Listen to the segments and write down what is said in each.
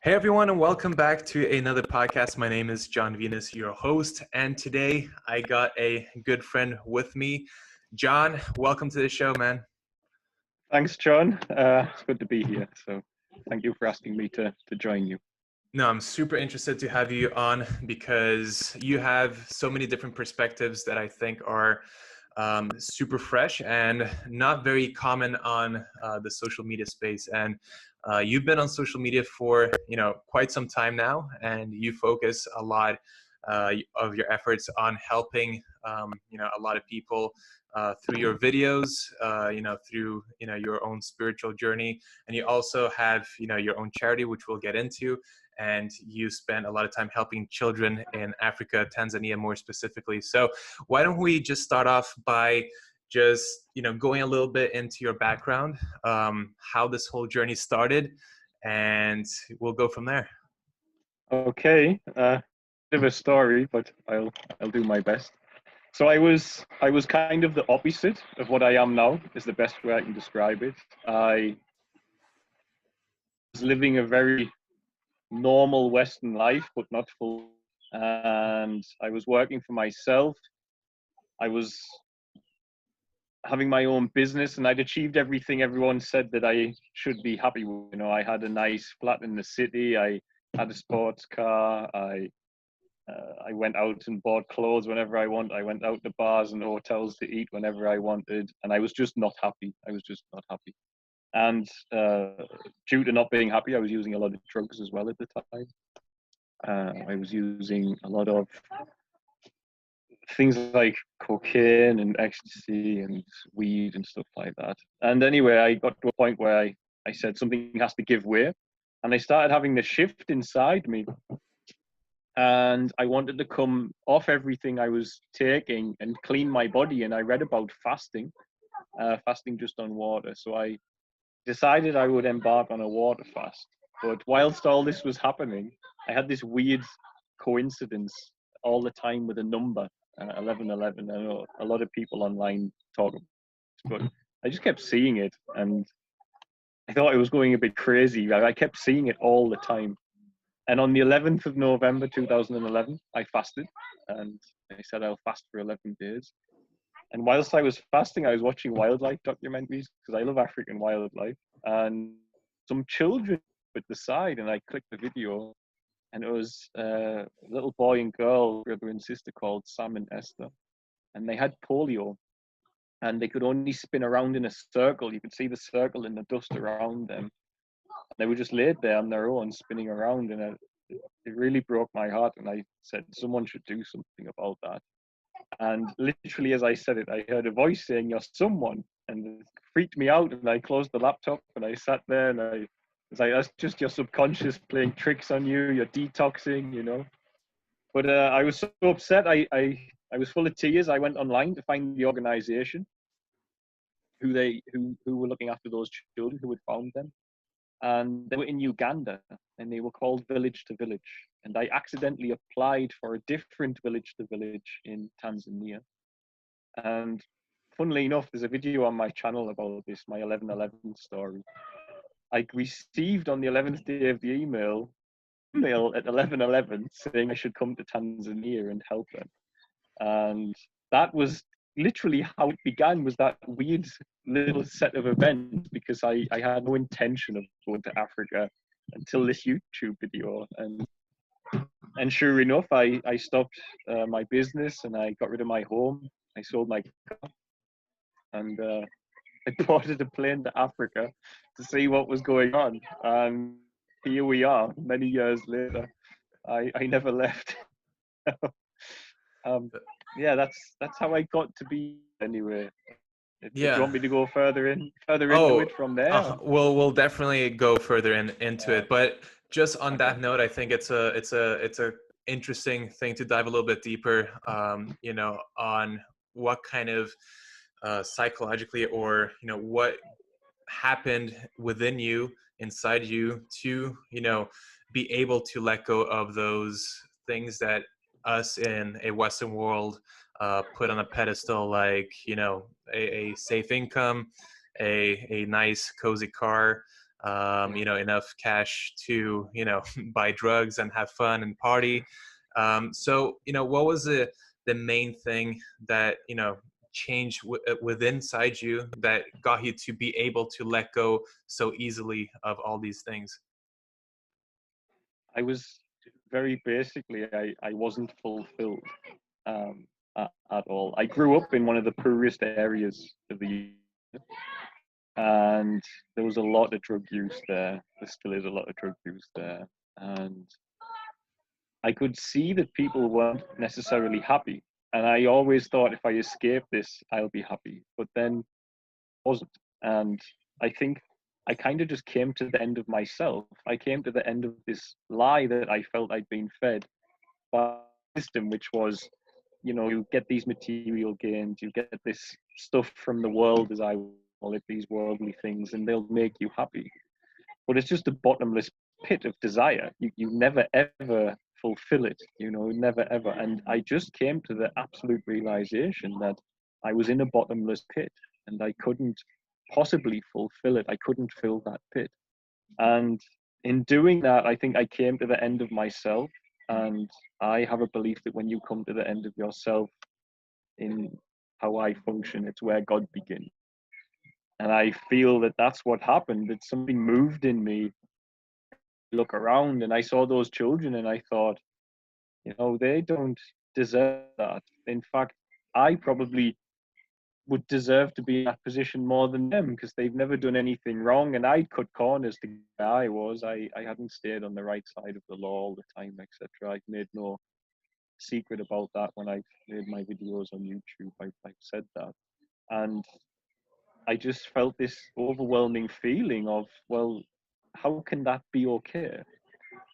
Hey everyone, and welcome back to another podcast. My name is John Venus, your host, and today I got a good friend with me. John, welcome to the show, man. Thanks, John. It's good to be here. So thank you for asking me to join you. No, I'm super interested to have you on because you have so many different perspectives that I think are super fresh and not very common on the social media space. And you've been on social media for quite some time now, and you focus a lot of your efforts on helping a lot of people through your videos, through your own spiritual journey, and you also have your own charity, which we'll get into. And you spend a lot of time helping children in Africa, Tanzania more specifically. So why don't we just start off by just going a little bit into your background, how this whole journey started, and we'll go from there. Okay, bit of a story, but I'll do my best. So I was kind of the opposite of what I am now, is the best way I can describe it. I was living a very normal Western life, but not full. And I was working for myself. I was having my own business, and I'd achieved everything everyone said that I should be happy with. I had a nice flat in the city. I had a sports car. I went out and bought clothes whenever I want. I went out to bars and hotels to eat whenever I wanted, and I was just not happy. And due to not being happy, I was using a lot of drugs as well at the time. I was using a lot of things like cocaine and ecstasy and weed and stuff like that. And anyway, I got to a point where I said something has to give way. And I started having the shift inside me. And I wanted to come off everything I was taking and clean my body. And I read about fasting, fasting just on water. So I decided I would embark on a water fast. But whilst all this was happening, I had this weird coincidence all the time with a number, 1111. I know a lot of people online talk about it, but I just kept seeing it, and I thought it was going a bit crazy. I kept seeing it all the time. And on the 11th of November 2011, I fasted, and I said I'll fast for 11 days. And whilst I was fasting, I was watching wildlife documentaries because I love African wildlife. And some children at the side, and I clicked the video, and it was a little boy and girl, brother and sister, called Sam and Esther. And they had polio, and they could only spin around in a circle. You could see the circle in the dust around them. They were just laid there on their own, spinning around, and it really broke my heart. And I said, someone should do something about that. And literally, as I said it, I heard a voice saying, "You're someone," and it freaked me out. And I closed the laptop and I sat there, and I was like, "That's just your subconscious playing tricks on you. You're detoxing." But I was so upset. I was full of tears. I went online to find the organization who were looking after those children, who had found them. And they were in Uganda, and they were called Village to Village. And I accidentally applied for a different Village to Village in Tanzania. And funnily enough, there's a video on my channel about this, my 1111 story. I received on the 11th day of the email at 11:11 saying I should come to Tanzania and help them. And that was literally how it began, was that weird little set of events, because I had no intention of going to Africa until this YouTube video. And sure enough, I stopped my business, and I got rid of my home. I sold my car, and I boarded a plane to Africa to see what was going on. And here we are, many years later. I never left. Yeah, that's how I got to be anyway. If you want me to go further into it from there. We'll definitely go further into it. But just on that note, I think it's a interesting thing to dive a little bit deeper, on what kind of psychologically, or what happened within you, inside you, to be able to let go of those things that us in a Western world put on a pedestal, like a safe income, a nice cozy car, enough cash to, buy drugs and have fun and party. So, what was the main thing that, changed within inside you that got you to be able to let go so easily of all these things? I was very basically, I wasn't fulfilled um, at all. I grew up in one of the poorest areas of the UK, and there was a lot of drug use there. There still is a lot of drug use there. And I could see that people weren't necessarily happy. And I always thought if I escape this, I'll be happy. But then wasn't. And I think I kind of just came to the end of myself. I came to the end of this lie that I felt I'd been fed by a system, which was, you get these material gains, you get this stuff from the world, as I call it, these worldly things, and they'll make you happy. But it's just a bottomless pit of desire. You never ever fulfill it, never ever. And I just came to the absolute realization that I was in a bottomless pit and I couldn't possibly fulfill it. I couldn't fill that pit. And in doing that, I think I came to the end of myself. And I have a belief that when you come to the end of yourself, in how I function, it's where God begins. And I feel that that's what happened, that something moved in me. Look around and I saw those children and I thought, they don't deserve that. In fact, I probably would deserve to be in that position more than them because they've never done anything wrong. And I'd cut corners to where I was. I hadn't stayed on the right side of the law all the time, etc. I've made no secret about that when I've made my videos on YouTube. I've said that. And I just felt this overwhelming feeling of, well, how can that be okay?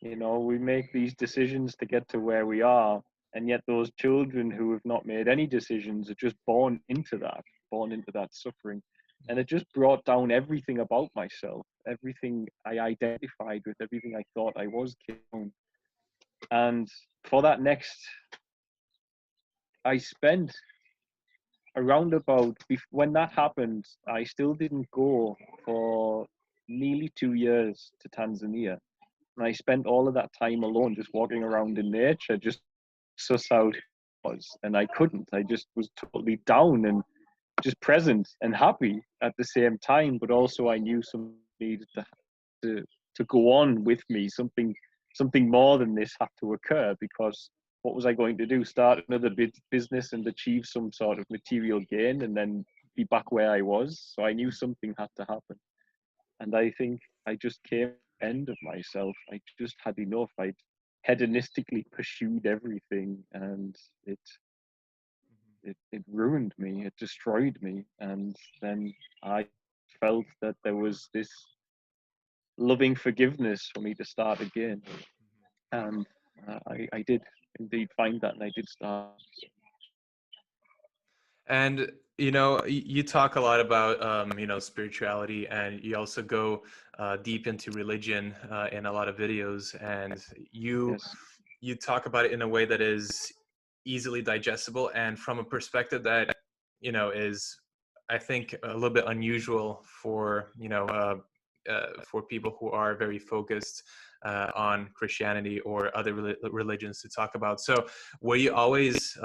We make these decisions to get to where we are, and yet those children who have not made any decisions are just born into that suffering. And it just brought down everything about myself, everything I identified with, everything I thought I was. And for that next, I spent around about, when that happened, I still didn't go for nearly 2 years to Tanzania. And I spent all of that time alone, just walking around in nature, just suss out who I was. And I couldn't. I just was totally down and just present and happy at the same time. But also, I knew something needed to go on with me. Something more than this had to occur, because what was I going to do? Start another business and achieve some sort of material gain and then be back where I was? So I knew something had to happen. And I think I just came to the end of myself. I just had enough. I'd hedonistically pursued everything, and it ruined me. It destroyed me. And then I felt that there was this loving forgiveness for me to start again. And I did indeed find that, and I did start. And you talk a lot about spirituality, and you also go deep into religion in a lot of videos, and you Yes. you talk about it in a way that is easily digestible and from a perspective that is, I think, a little bit unusual for people who are very focused on Christianity or other religions to talk about. So, were you always,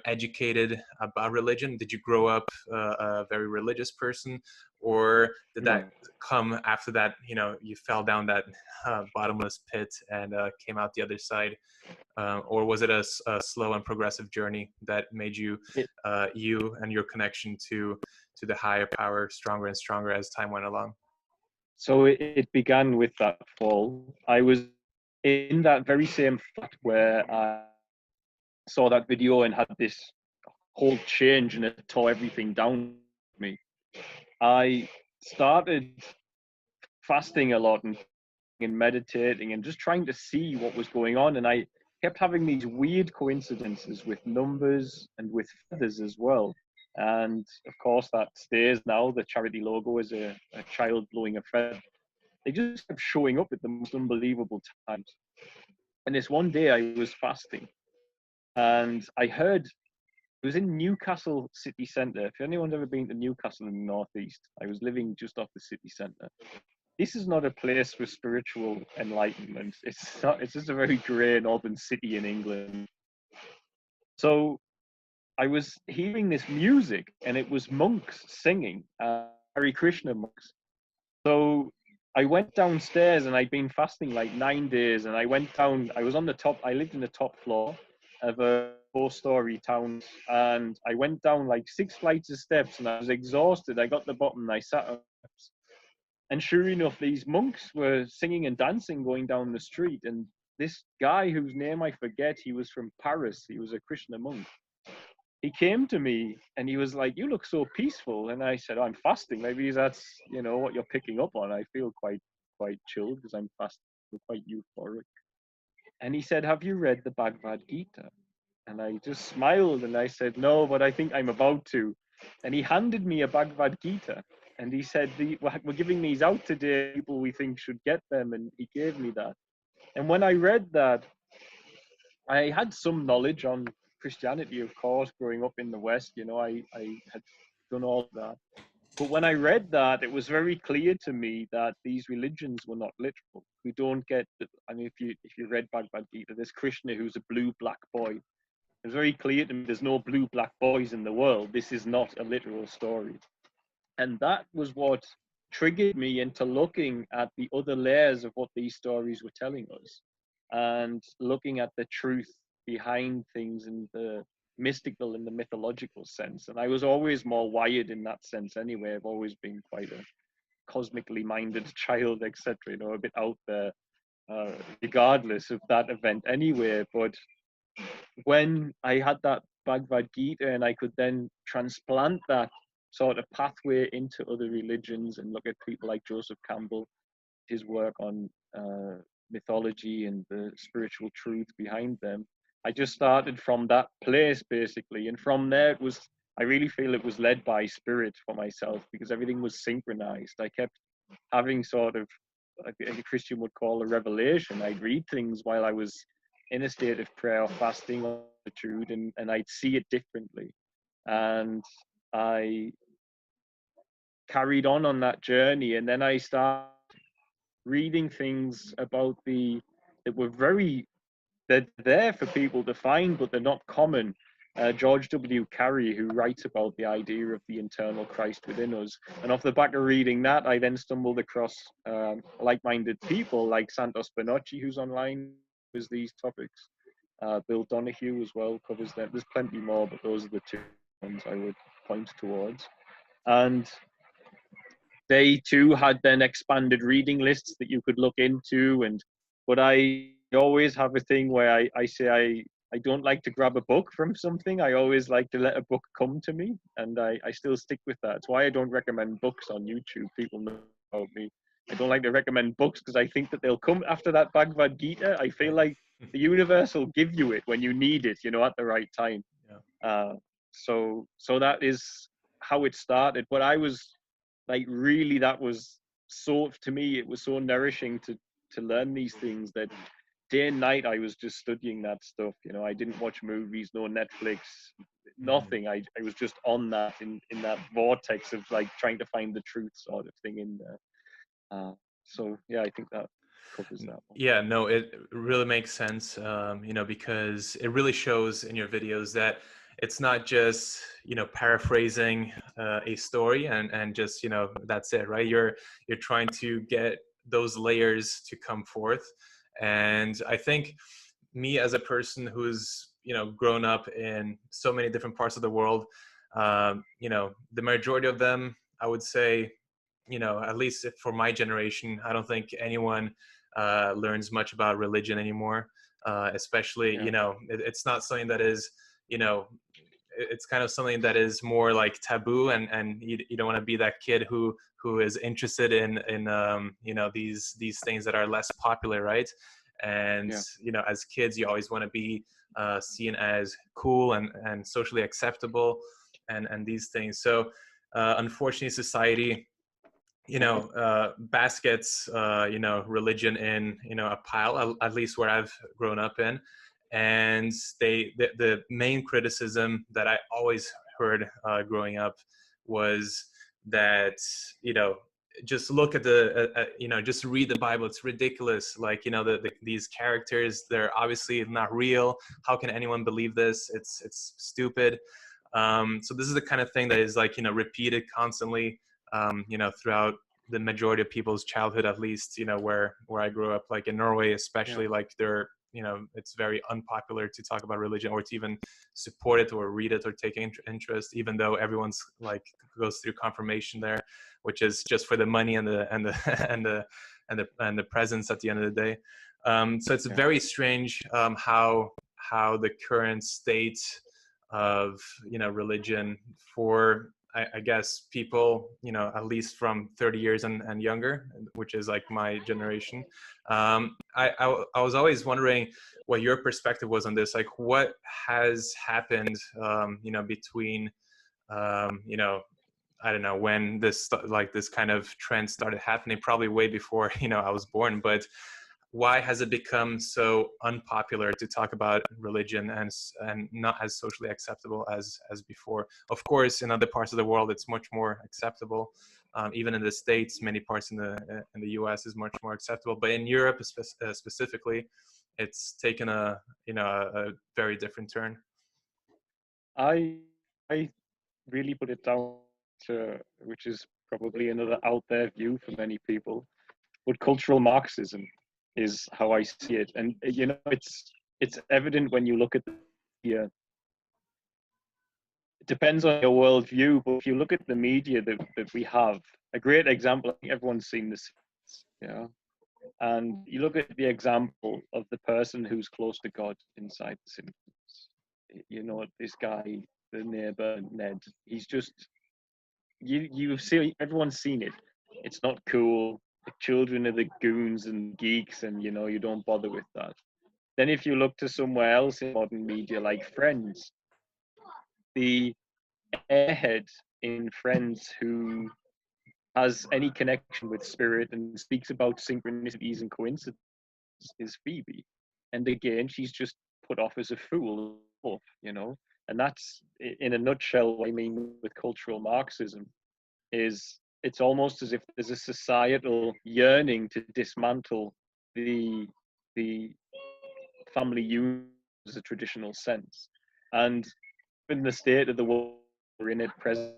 educated about religion? Did you grow up a very religious person, or did that No. come after that? You fell down that bottomless pit and came out the other side, or was it a slow and progressive journey that made you, It, you and your connection to the higher power stronger and stronger as time went along? so it began with that fall. I was in that very same flat where I saw that video and had this whole change, and it tore everything down for me. I started fasting a lot and meditating and just trying to see what was going on. And I kept having these weird coincidences with numbers and with feathers as well. And of course, that stays now. The charity logo is a child blowing a feather. They just kept showing up at the most unbelievable times. And this one day I was fasting and I heard, it was in Newcastle city centre. If anyone's ever been to Newcastle in the northeast, I was living just off the city centre. this is not a place for spiritual enlightenment. It's not. It's just a very grey northern city in England. So I was hearing this music, and it was monks singing, Hare Krishna monks. So I went downstairs, and I'd been fasting like 9 days, and I went down. I was on the top. I lived in the top floor of a four-story town, and I went down like 6 flights of steps, and I was exhausted. I got to the bottom, and I sat on the steps. And sure enough, these monks were singing and dancing going down the street. And this guy, whose name I forget, he was from Paris. He was a Krishna monk. He came to me and he was like, "You look so peaceful." And I said, "I'm fasting. Maybe that's, what you're picking up on. I feel quite chilled because I'm fasting, quite euphoric." And he said, "Have you read the Bhagavad Gita?" And I just smiled and I said, "No, but I think I'm about to." And he handed me a Bhagavad Gita and he said, "We're giving these out today. People we think should get them." And he gave me that. And when I read that, I had some knowledge on Christianity, of course, growing up in the West. I had done all that. But when I read that, it was very clear to me that these religions were not literal. We don't get. I mean, if you read Bhagavad Gita, there's Krishna who's a blue black boy. It's very clear to me there's no blue black boys in the world. This is not a literal story. And that was what triggered me into looking at the other layers of what these stories were telling us and looking at the truth behind things in the mystical and the mythological sense. And I was always more wired in that sense anyway. I've always been quite a cosmically minded child, etc., a bit out there, regardless of that event anyway. But when I had that Bhagavad Gita and I could then transplant that sort of pathway into other religions and look at people like Joseph Campbell, his work on mythology and the spiritual truth behind them, I just started from that place basically. And from there, I really feel it was led by spirit for myself because everything was synchronized. I kept having sort of, a Christian would call a revelation. I'd read things while I was in a state of prayer or fasting or gratitude, and I'd see it differently. And I carried on that journey, and then I started reading things about that were they're there for people to find, but they're not common. George W. Carey, who writes about the idea of the internal Christ within us. And off the back of reading that, I then stumbled across like-minded people like Santos Bonacci, who's online, with these topics. Bill Donahue as well covers them. There's plenty more, but those are the two ones I would point towards. And they too had then expanded reading lists that you could look into. But I always have a thing where I say I don't like to grab a book from something. I always like to let a book come to me, and I still stick with that. It's why I don't recommend books on YouTube. People know about me. I don't like to recommend books because I think that they'll come after that Bhagavad Gita. I feel like the universe will give you it when you need it, at the right time. Yeah. So that is how it started. But I was like, really, that was so, to me, it was so nourishing to learn these things that day and night I was just studying that stuff. I didn't watch movies, no Netflix, nothing. I was just on that in that vortex of like trying to find the truth sort of thing in there. So yeah, I think that covers that one. Yeah, no, it really makes sense, because it really shows in your videos that it's not just, paraphrasing a story and just, that's it, right? You're trying to get those layers to come forth. And I think me as a person who's, grown up in so many different parts of the world, the majority of them, I would say, at least for my generation, I don't think anyone learns much about religion anymore. Especially, it's not something that is, it's kind of something that is more like taboo, and you don't want to be that kid who is interested in these things that are less popular, right? And as kids, you always want to be seen as cool and socially acceptable, and these things. So unfortunately, society baskets religion in a pile, at least where I've grown up in. And the main criticism that I always heard growing up was that just look at the just read the Bible. It's ridiculous. Like, these characters, they're obviously not real. How can anyone believe this? It's stupid. So this is the kind of thing that is like, repeated constantly, throughout the majority of people's childhood, at least, where I grew up, like in Norway, especially, like it's very unpopular to talk about religion or to even support it or read it or take interest, even though everyone's like goes through confirmation there, which is just for the money and the and the presence at the end of the day. So it's very strange, how the current state of religion for I guess people at least from 30 years and younger, which is like my generation. I was always wondering what your perspective was on this, like what has happened between I don't know when this kind of trend started happening, probably way before I was born, but why has it become so unpopular to talk about religion and not as socially acceptable as before? Of course, in other parts of the world, it's much more acceptable. Even in the States, many parts in the U.S. is much more acceptable. But in Europe, specifically, it's taken a very different turn. I I really put it down to, which is probably another out there view for many people, but cultural Marxism is how I see it. And it's evident when you look at the media. It depends on your worldview, but if you look at the media that we have, a great example, I think everyone's seen this, yeah. And you look at the example of the person who's close to God inside the Simpsons. This guy, the neighbor Ned. He's just you've seen, everyone's seen it. It's not cool. The children are the goons and geeks, and you don't bother with that. Then if you look to somewhere else in modern media like Friends, the airhead in Friends who has any connection with spirit and speaks about synchronicities and coincidences is Phoebe. And again, she's just put off as a fool, and that's in a nutshell what I mean with cultural Marxism. Is it's almost as if there's a societal yearning to dismantle the family unit as a traditional sense, and in the state of the world we're in at present,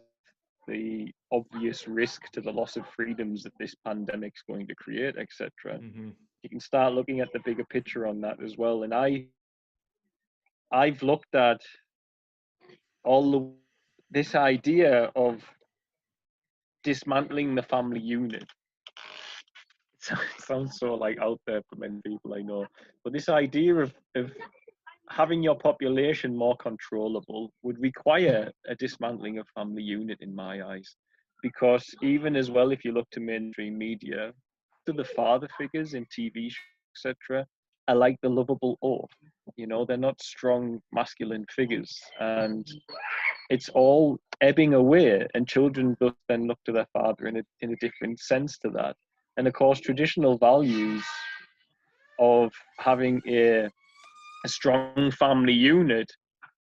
the obvious risk to the loss of freedoms that this pandemic's going to create, etc. Mm-hmm. You can start looking at the bigger picture on that as well. And I've looked at this idea of dismantling the family unit. It sounds so like out there for many people I know, but this idea of having your population more controllable would require a dismantling of family unit in my eyes, because even as well, if you look to mainstream media, to the father figures in TV shows, etc., are like the lovable oaf. They're not strong masculine figures, and it's all ebbing away, and children then look to their father in a different sense to that. And of course, traditional values of having a strong family unit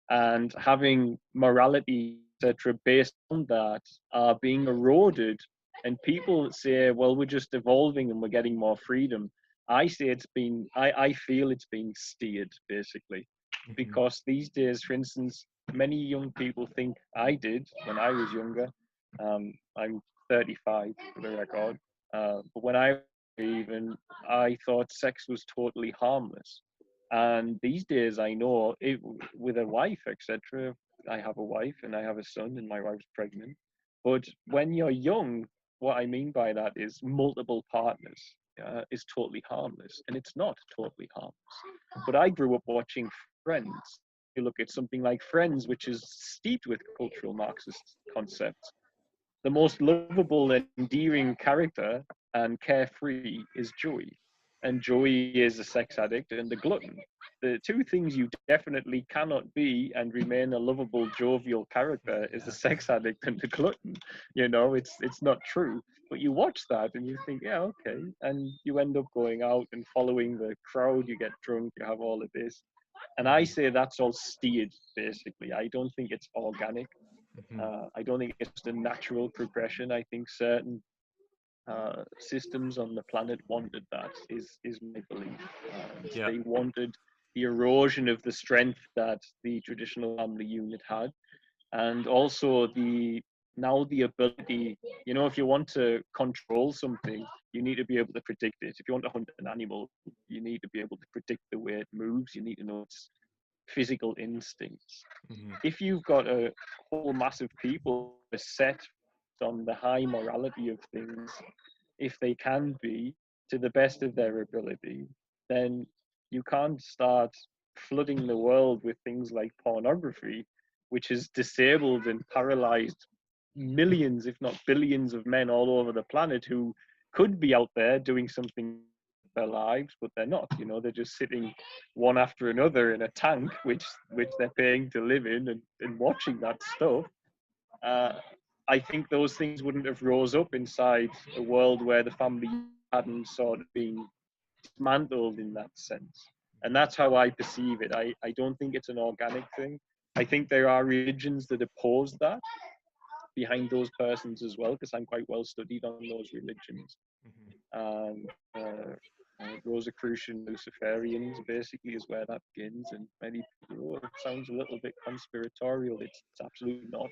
and having morality, etc., based on that are being eroded. And people say, well, we're just evolving and we're getting more freedom. I say I feel it's being steered, basically, because these days, for instance, many young people think I did when I was younger. I'm 35 for the record. But when I thought sex was totally harmless. And these days, I know with a wife, etc. I have a wife and I have a son, and my wife's pregnant. But when you're young, what I mean by that is multiple partners is totally harmless, and it's not totally harmless. But I grew up watching Friends. You look at something like Friends, which is steeped with cultural Marxist concepts. The most lovable and endearing character and carefree is Joey. And Joey is a sex addict and a glutton. The two things you definitely cannot be and remain a lovable, jovial character is a sex addict and a glutton. It's not true. But you watch that and you think, yeah, okay. And you end up going out and following the crowd, you get drunk, you have all of this. And I say that's all steered, basically. I don't think it's organic. I don't think it's just a natural progression. I think certain systems on the planet wanted that, is my belief. And Yeah. they wanted the erosion of the strength that the traditional family unit had, and also the ability, if you want to control something, you need to be able to predict it. If you want to hunt an animal, you need to be able to predict the way it moves. You need to know its physical instincts. Hmm. If you've got a whole mass of people set on the high morality of things, if they can be, to the best of their ability, then you can't start flooding the world with things like pornography, which has disabled and paralyzed millions, if not billions, of men all over the planet who could be out there doing something with their lives, but they're not. They're just sitting one after another in a tank, which they're paying to live in, and watching that stuff. Uh, I think those things wouldn't have rose up inside a world where the family hadn't sort of been dismantled in that sense. And that's how I perceive it. I don't think it's an organic thing. I think there are religions that oppose that behind those persons as well, because I'm quite well studied on those religions. And Rosicrucian Luciferians basically is where that begins. And many people, oh, it sounds a little bit conspiratorial. It's absolutely not.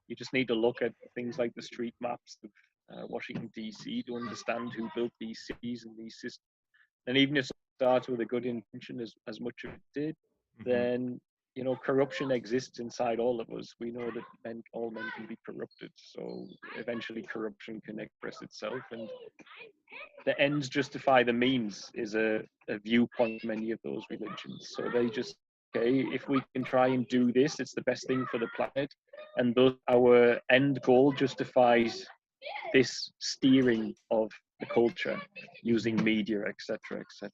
You just need to look at things like the street maps of Washington, D.C. to understand who built these cities and these systems. And even if it starts with a good intention, as much as it did, Hmm. then corruption exists inside all of us. We know that all men can be corrupted. So eventually, corruption can express itself, and the ends justify the means is a viewpoint of many of those religions. So they just, okay, if we can try and do this, it's the best thing for the planet, and thus our end goal justifies this steering of the culture using media, etc., etc.,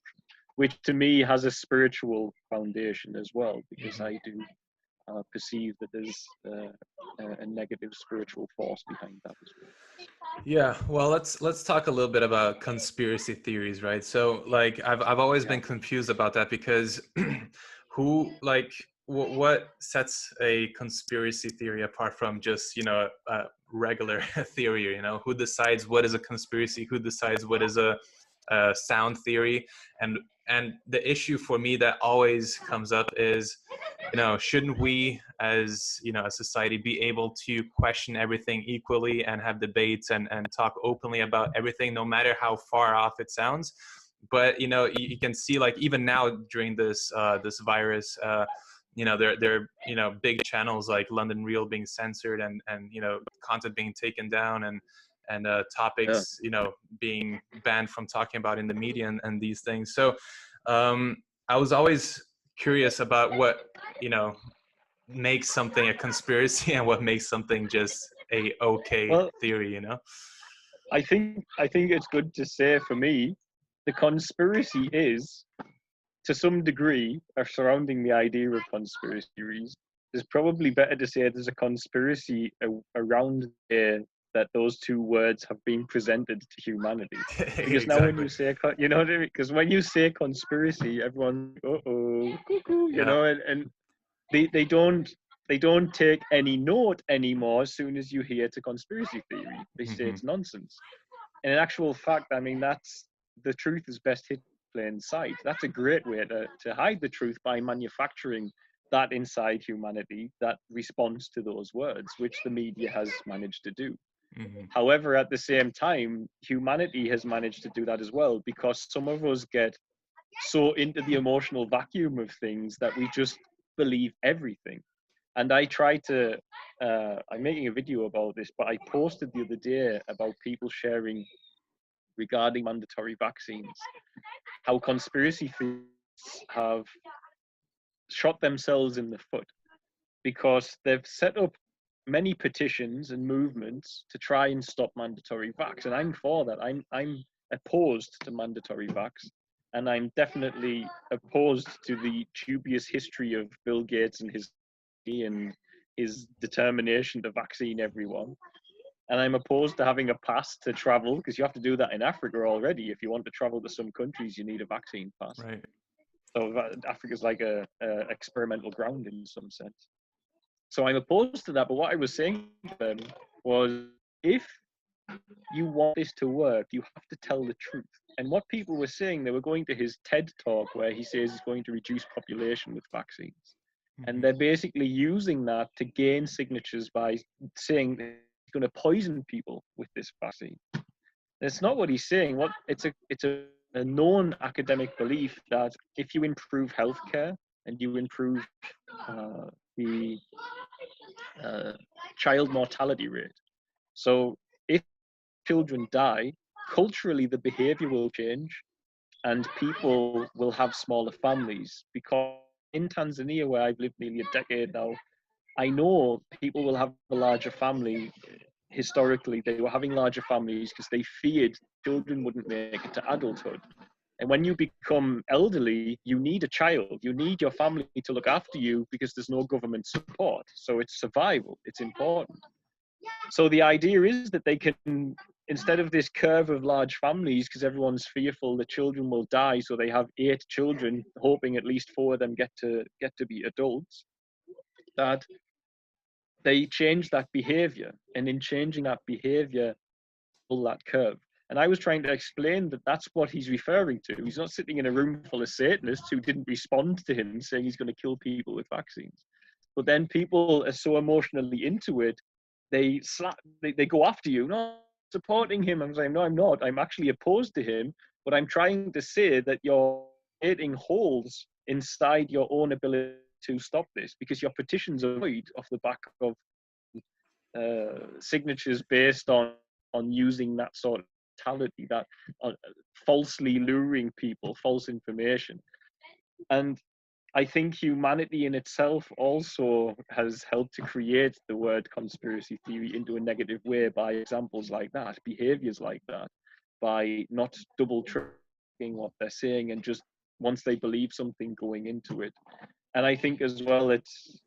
which to me has a spiritual foundation as well, because I do perceive that there's a negative spiritual force behind that as well. Yeah, well, let's talk a little bit about conspiracy theories, right? So, like, I've always Yeah. been confused about that because who, like, what sets a conspiracy theory apart from just, a regular theory? Who decides what is a conspiracy? Who decides what is a sound theory? And the issue for me that always comes up is, shouldn't we as a society be able to question everything equally and have debates and talk openly about everything, no matter how far off it sounds? But you can see, like, even now during this virus, there big channels like London Real being censored, and content being taken down, and Yeah. topics being banned from talking about in the media, and these things. So I was always curious about what you know makes something a conspiracy and what makes something just a okay Well, theory. I think it's good to say, for me, the conspiracy is, to some degree, are surrounding the idea of conspiracy theories. It's probably better to say there's a conspiracy around that those two words have been presented to humanity. Because now when Exactly. you say, you know what I mean? Because when you say conspiracy, everyone, uh-oh, cuckoo, Yeah. and they don't take any note anymore as soon as you hear it's a conspiracy theory. They say Hmm. it's nonsense. And in actual fact, I mean, that's the truth is best hid in plain sight. That's a great way to hide the truth, by manufacturing that inside humanity that responds to those words, which the media has managed to do. Hmm. However, at the same time, humanity has managed to do that as well, because some of us get so into the emotional vacuum of things that we just believe everything. And I try to, I'm making a video about this, but I posted the other day about people sharing regarding mandatory vaccines, how conspiracy theorists have shot themselves in the foot, because they've set up many petitions and movements to try and stop mandatory vax. And I'm for that. I'm opposed to mandatory vax. And I'm definitely opposed to the dubious history of Bill Gates and his determination to vaccine everyone. And I'm opposed to having a pass to travel, because you have to do that in Africa already. If you want to travel to some countries, you need a vaccine pass. Right. So Africa's like a experimental ground in some sense. So I'm opposed to that. But what I was saying to them was, if you want this to work, you have to tell the truth. And what people were saying, they were going to his TED talk where he says he's going to reduce population with vaccines. And they're basically using that to gain signatures by saying he's going to poison people with this vaccine. That's not what he's saying. It's a known academic belief that if you improve healthcare and you improve the child mortality rate, so if children die, culturally the behavior will change and people will have smaller families. Because in Tanzania, where I've lived nearly a decade now, I know people will have a larger family. Historically, they were having larger families because they feared children wouldn't make it to adulthood. And when you become elderly, you need a child. You need your family to look after you because there's no government support. So it's survival. It's important. So the idea is that they can, instead of this curve of large families, because everyone's fearful that children will die, so they have 8 children, hoping at least 4 of them get to be adults, that they change that behavior. And in changing that behavior, pull that curve. And I was trying to explain that that's what he's referring to. He's not sitting in a room full of Satanists who didn't respond to him saying he's going to kill people with vaccines. But then people are so emotionally into it, they go after you. No, supporting him. I'm saying, no, I'm not. I'm actually opposed to him. But I'm trying to say that you're creating holes inside your own ability to stop this, because your petitions are void off the back of signatures based on using that sort of mentality, that falsely luring people, false information. And I think humanity in itself also has helped to create the word conspiracy theory into a negative way by examples like that, behaviors like that, by not double checking what they're saying and just once they believe something going into it. And I think as well, it's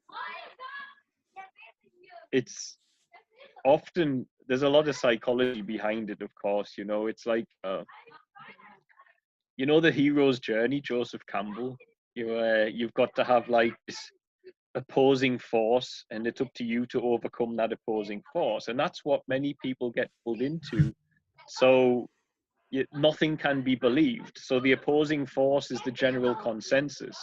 often, there's a lot of psychology behind it, of course. It's like the hero's journey, Joseph Campbell. You've got to have like this opposing force, and it's up to you to overcome that opposing force. And that's what many people get pulled into. So nothing can be believed. So the opposing force is the general consensus.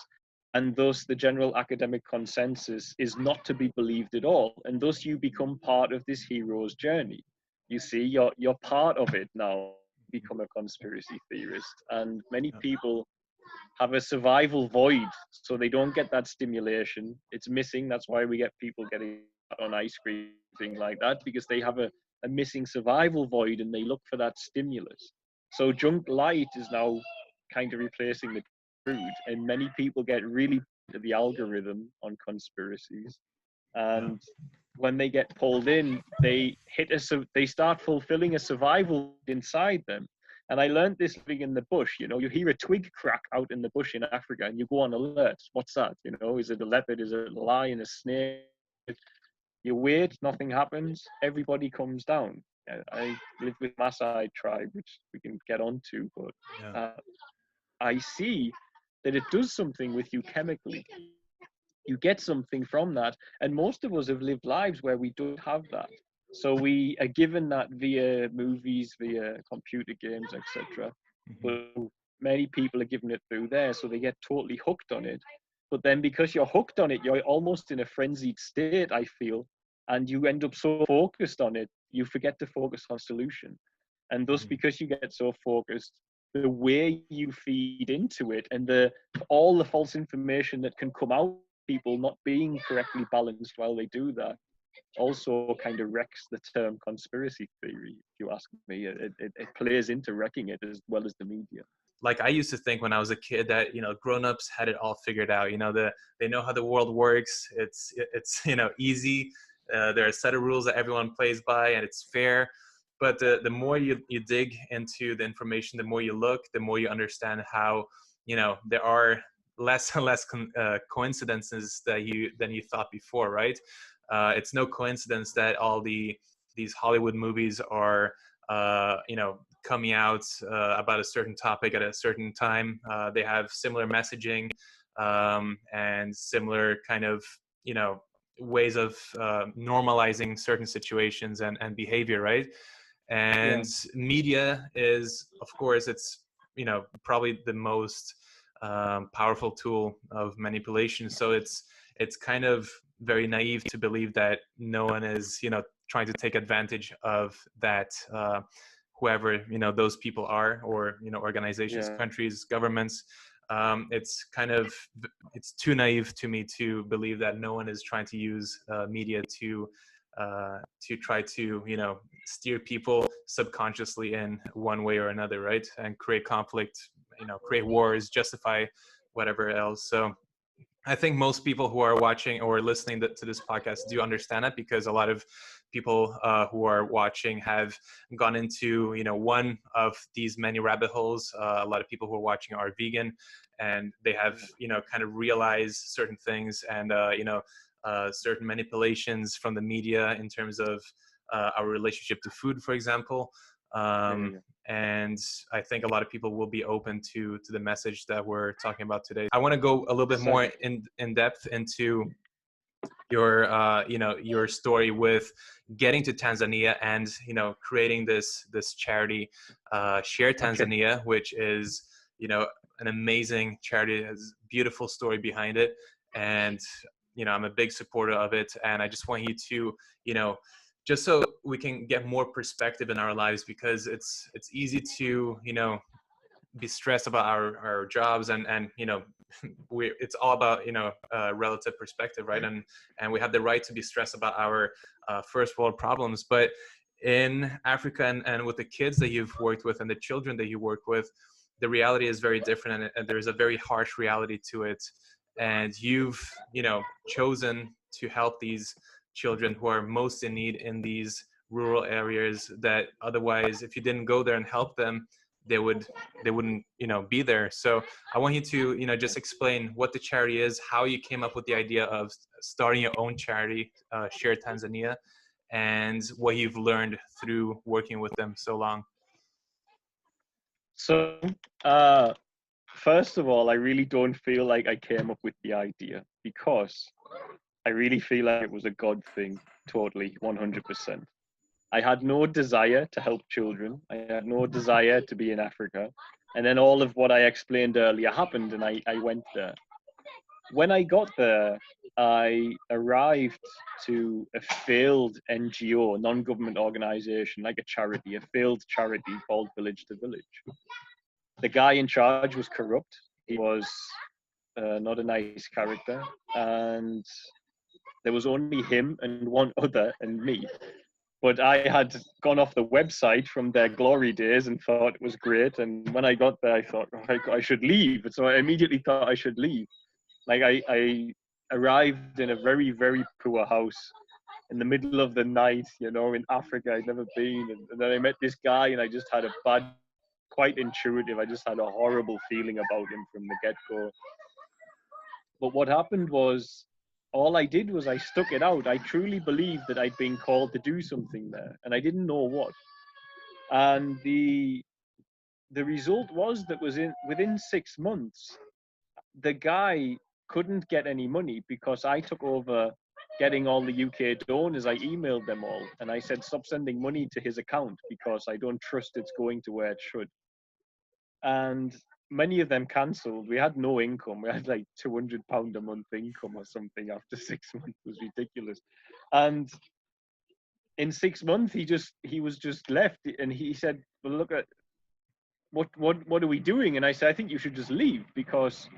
And thus the general academic consensus is not to be believed at all. And thus you become part of this hero's journey. You see, you're part of it now, become a conspiracy theorist. And many people have a survival void, so they don't get that stimulation. It's missing. That's why we get people getting on ice cream, things like that, because they have a missing survival void and they look for that stimulus. So junk light is now kind of replacing the truth, and many people get really into the algorithm on conspiracies. And when they get pulled in, they start fulfilling a survival inside them. And I learned this living in the bush. You hear a twig crack out in the bush in Africa and you go on alert. What's that? Is it a leopard? Is it a lion? A snake? You wait, nothing happens. Everybody comes down. I live with Maasai tribe, which we can get onto, but I see that it does something with you chemically. You get something from that. And most of us have lived lives where we don't have that. So we are given that via movies, via computer games, etc. But many people are given it through there, so they get totally hooked on it. But then because you're hooked on it, you're almost in a frenzied state, I feel, and you end up so focused on it, you forget to focus on solution. And thus, because you get so focused, the way you feed into it and all the false information that can come out, people not being correctly balanced while they do that, also kind of wrecks the term conspiracy theory, if you ask me. It plays into wrecking it as well as the media. Like I used to think when I was a kid that, grown-ups had it all figured out. They know how the world works. It's easy. There are a set of rules that everyone plays by and it's fair. But the more you dig into the information, the more you look, the more you understand how, there are less and less coincidences than you thought before, right? It's no coincidence that all these Hollywood movies are, coming out about a certain topic at a certain time. They have similar messaging and similar kind of, ways of normalizing certain situations and behavior, right? And Yeah. media is, of course, it's, probably the most powerful tool of manipulation. So it's kind of very naive to believe that no one is, trying to take advantage of that, whoever, those people are, or, organizations, Yeah. countries, governments. It's kind of, it's too naive to me to believe that no one is trying to use media to try to, steer people subconsciously in one way or another, right? And create conflict, create wars, justify whatever else. So I think most people who are watching or listening to this podcast do understand that, because a lot of people who are watching have gone into, one of these many rabbit holes. A lot of people who are watching are vegan, and they have, kind of realized certain things, and, certain manipulations from the media in terms of our relationship to food, for example. Yeah. Um, Yeah. and I think a lot of people will be open to the message that we're talking about today. I want to go a little bit more Certainly. in depth into your your story with getting to Tanzania, and creating this charity, Share Okay. Tanzania, which is, an amazing charity. It has a beautiful story behind it, and I'm a big supporter of it. And I just want you to, just so we can get more perspective in our lives, because it's easy to, be stressed about our jobs, and it's all about, relative perspective, right? And we have the right to be stressed about our first world problems. But in Africa, and with the kids that you've worked with and the children that you work with, the reality is very different, and there's a very harsh reality to it. And you've, chosen to help these children who are most in need in these rural areas, that otherwise, if you didn't go there and help them, they wouldn't, be there. So I want you to, just explain what the charity is, how you came up with the idea of starting your own charity, Share Tanzania, and what you've learned through working with them so long. So, uh, first of all, I really don't feel like I came up with the idea, because I really feel like it was a God thing, totally, 100%. I had no desire to help children. I had no desire to be in Africa. And then all of what I explained earlier happened, and I went there. When I got there, I arrived to a failed NGO, non government organization, like a charity, a failed charity called Village to Village. The guy in charge was corrupt. He was not a nice character. And there was only him and one other and me. But I had gone off the website from their glory days and thought it was great. And when I got there, I thought, oh, I should leave. So I immediately thought I should leave. Like I arrived in a very, very poor house in the middle of the night, in Africa. I'd never been. And then I met this guy, and I just had a bad, quite intuitive. I just had a horrible feeling about him from the get-go. But what happened was, all I did was I stuck it out. I truly believed that I'd been called to do something there, and I didn't know what. And the result was that within 6 months, the guy couldn't get any money, because I took over getting all the UK donors. I emailed them all, and I said, stop sending money to his account, because I don't trust it's going to where it should. And many of them cancelled. We had no income. We had like £200 a month income or something after 6 months. It was ridiculous. And in 6 months, he was just left, and he said, well, look at what are we doing? And I said, I think you should just leave, because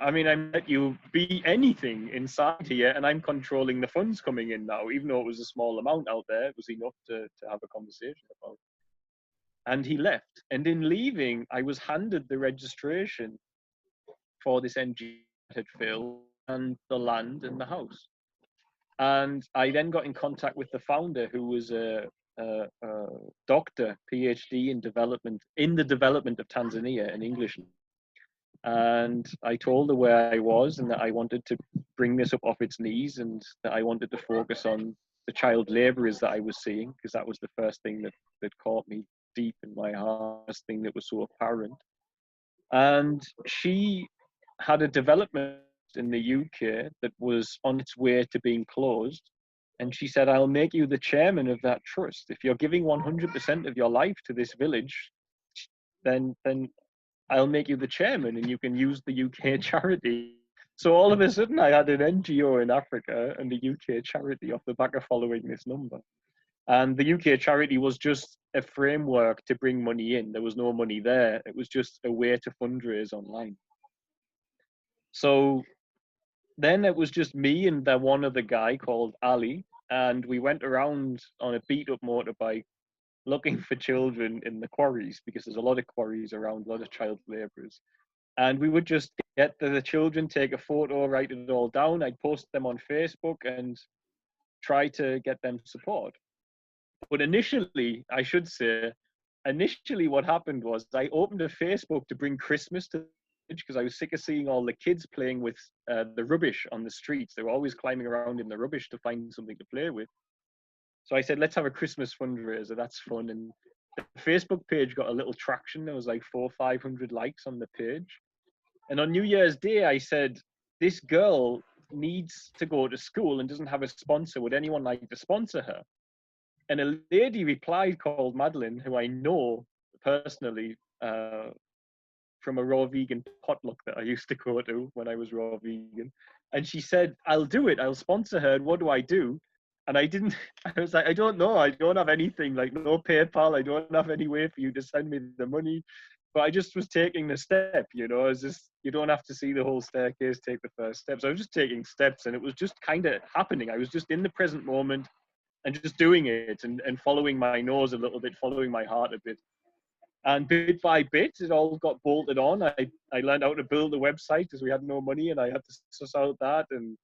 I mean, I let you be anything inside here, and I'm controlling the funds coming in now. Even though it was a small amount out there, it was enough to have a conversation about. And he left. And in leaving, I was handed the registration for this NGO that had failed, and the land and the house. And I then got in contact with the founder, who was a doctor, PhD in the development of Tanzania in English. And I told her where I was, and that I wanted to bring this up off its knees, and that I wanted to focus on the child laborers that I was seeing, because that was the first thing that caught me deep in my heart, first thing that was so apparent. And she had a development in the UK that was on its way to being closed, And she said, I'll make you the chairman of that trust. If you're giving 100% of your life to this village, then I'll make you the chairman and you can use the UK charity. So all of a sudden I had an NGO in Africa and the UK charity off the back of following this number. And the UK charity was just a framework to bring money in. There was no money there. It was just a way to fundraise online. So then it was just me and the one other guy called Ali. And we went around on a beat up motorbike looking for children in the quarries, because there's a lot of quarries around, a lot of child labourers. And we would just get the children, take a photo, write it all down. I'd post them on Facebook and try to get them support. But initially, I should say, initially what happened was I opened a Facebook to bring Christmas to the village because I was sick of seeing all the kids playing with the rubbish on the streets. They were always climbing around in the rubbish to find something to play with. So I said, let's have a Christmas fundraiser. That's fun. And the Facebook page got a little traction. There was like 400 or 500 likes on the page. And on New Year's Day, I said, this girl needs to go to school and doesn't have a sponsor. Would anyone like to sponsor her? And a lady replied called Madeline, who I know personally from a raw vegan potluck that I used to go to when I was raw vegan. And she said, I'll do it. I'll sponsor her. And what do I do? And I didn't, I was like, I don't know. I don't have anything, like no PayPal. I don't have any way for you to send me the money. But I just was taking the step, you know, it's just, you don't have to see the whole staircase, take the first steps. I was just taking steps and it was just kind of happening. I was just in the present moment and just doing it and following my nose a little bit, following my heart a bit. And bit by bit, it all got bolted on. I learned how to build a website because we had no money and I had to suss out that. And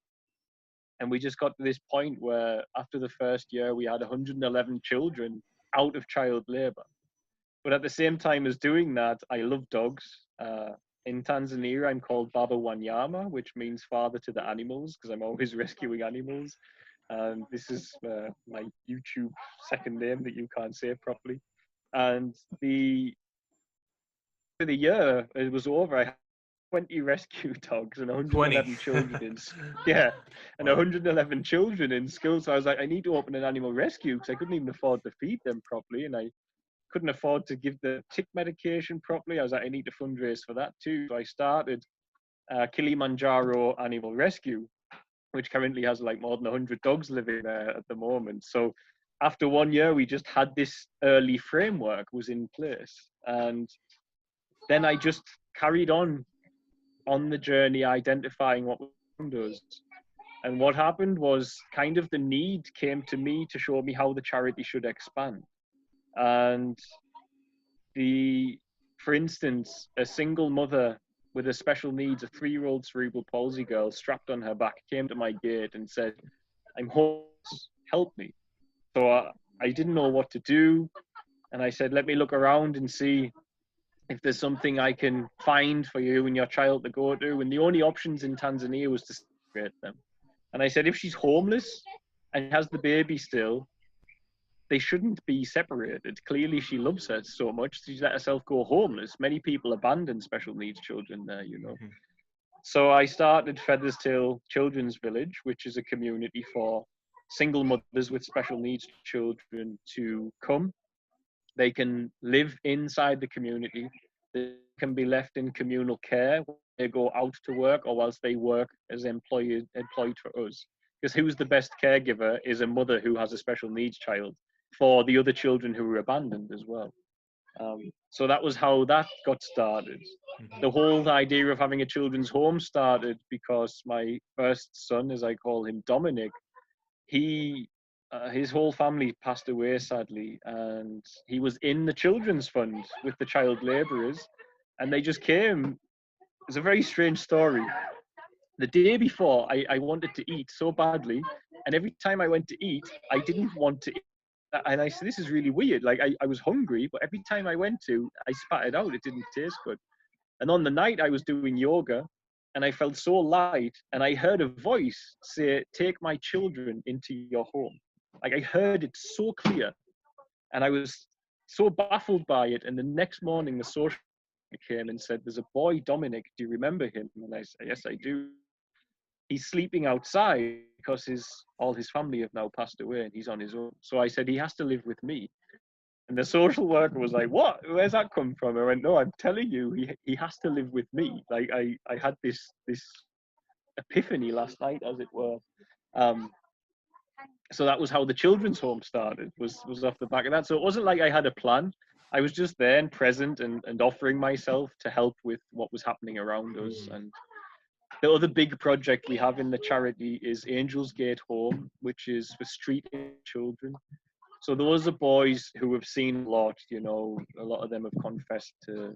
we just got to this point where after the first year, we had 111 children out of child labor. But at the same time as doing that, I love dogs. In Tanzania, I'm called Baba Wanyama, which means father to the animals, because I'm always rescuing animals. And this is my YouTube second name that you can't say properly. And the year it was over, I had 20 rescue dogs and 111 children in yeah, and Wow. 111 children in school. So I was like, I need to open an animal rescue because I couldn't even afford to feed them properly, and I couldn't afford to give the tick medication properly. I was like, I need to fundraise for that too. So I started Kilimanjaro Animal Rescue, which currently has like more than 100 dogs living there at the moment. So after 1 year, we just had this early framework was in place. And then I just carried on the journey, identifying what was. And what happened was kind of the need came to me to show me how the charity should expand. And for instance, a single mother with a special needs, a 3-year-old cerebral palsy girl strapped on her back, came to my gate and said, I'm homeless, help me. So I didn't know what to do. And I said, let me look around and see if there's something I can find for you and your child to go to. And the only options in Tanzania was to separate them. And I said, if she's homeless and has the baby still, they shouldn't be separated. Clearly, she loves her so much, she's let herself go homeless. Many people abandon special needs children there, you know. Mm-hmm. So I started Feathers Tail Children's Village, which is a community for single mothers with special needs children to come. They can live inside the community. They can be left in communal care. They go out to work or whilst they work as employed for us. Because who's the best caregiver is a mother who has a special needs child for the other children who were abandoned as well. So that was how that got started. Mm-hmm. The whole idea of having a children's home started because my first son, as I call him, Dominic, his whole family passed away sadly, and he was in the children's fund with the child labourers, and they just came. It's a very strange story. The day before, I wanted to eat so badly, and every time I went to eat, I didn't want to eat. And I said, this is really weird. Like, I was hungry, but every time I went to, I spat it out. It didn't taste good. And on the night I was doing yoga, and I felt so light, and I heard a voice say, take my children into your home. Like, I heard it so clear, and I was so baffled by it. And the next morning, the social worker came and said, there's a boy, Dominic, do you remember him? And I said, yes, I do. he's sleeping outside because all his family have now passed away and he's on his own. So I said, he has to live with me. And the social worker was like, what? Where's that come from? I went, no, I'm telling you, he has to live with me. Like I had this epiphany last night, as it were. So that was how the children's home started, was off the back of that. So it wasn't like I had a plan. I was just there and present and offering myself to help with what was happening around us. And the other big project we have in the charity is Angels Gate Home, which is for street children. So those are boys who have seen a lot, you know, a lot of them have confessed to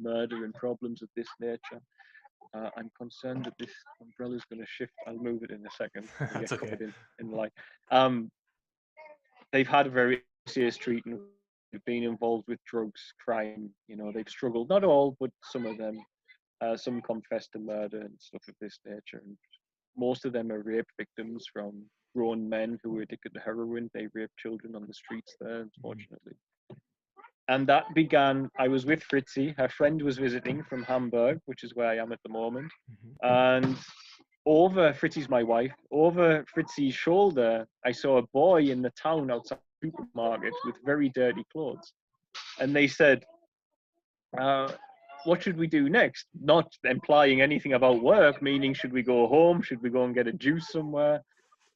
murder and problems of this nature. I'm concerned that this umbrella is going to shift. I'll move it in a second. That's okay. In light. They've had a very serious treatment. They've been involved with drugs, crime. You know, they've struggled. Not all, but some of them. Some confessed to murder and stuff of this nature. And most of them are rape victims from grown men who were addicted to heroin. They rape children on the streets there, unfortunately. And that began, I was with Fritzi. Her friend was visiting from Hamburg, which is where I am at the moment. And over, Fritzi's my wife, over Fritzi's shoulder, I saw a boy in the town outside the supermarket with very dirty clothes. And they said, what should we do next? Not implying anything about work, meaning should we go home? Should we go and get a juice somewhere?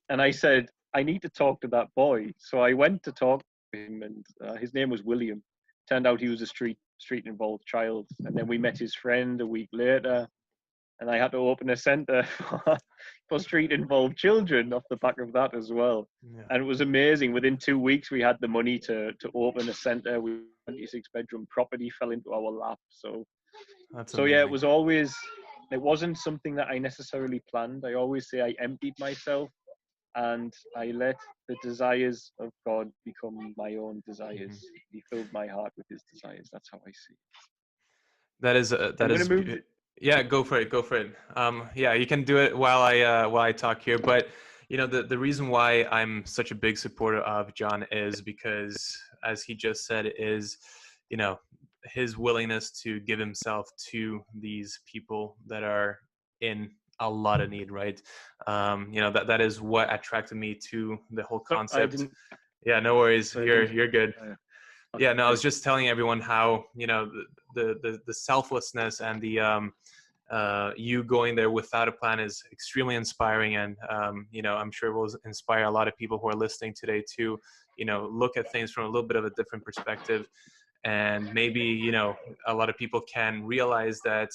And I said, I need to talk to that boy. So I went to talk to him, and his name was William. Turned out he was a street involved child. And then we met his friend a week later, and I had to open a centre for street involved children off the back of that as well. Yeah. And it was amazing. Within 2 weeks, we had the money to open a centre. We 26-bedroom property fell into our lap. So yeah, it was always, it wasn't something that I necessarily planned. I always say I emptied myself and I let the desires of God become my own desires. He filled my heart with his desires. That's how I see it. That is yeah, go for it. Yeah, you can do it while I talk here. But you know, the reason why I'm such a big supporter of John is because, as he just said, is, you know, his willingness to give himself to these people that are in a lot of need, right? You know, that is what attracted me to the whole concept. Yeah, no worries. You're good. Yeah, no, I was just telling everyone how, you know, the selflessness and the you going there without a plan is extremely inspiring, and you know, I'm sure it will inspire a lot of people who are listening today to, you know, look at things from a little bit of a different perspective. And maybe, you know, a lot of people can realize that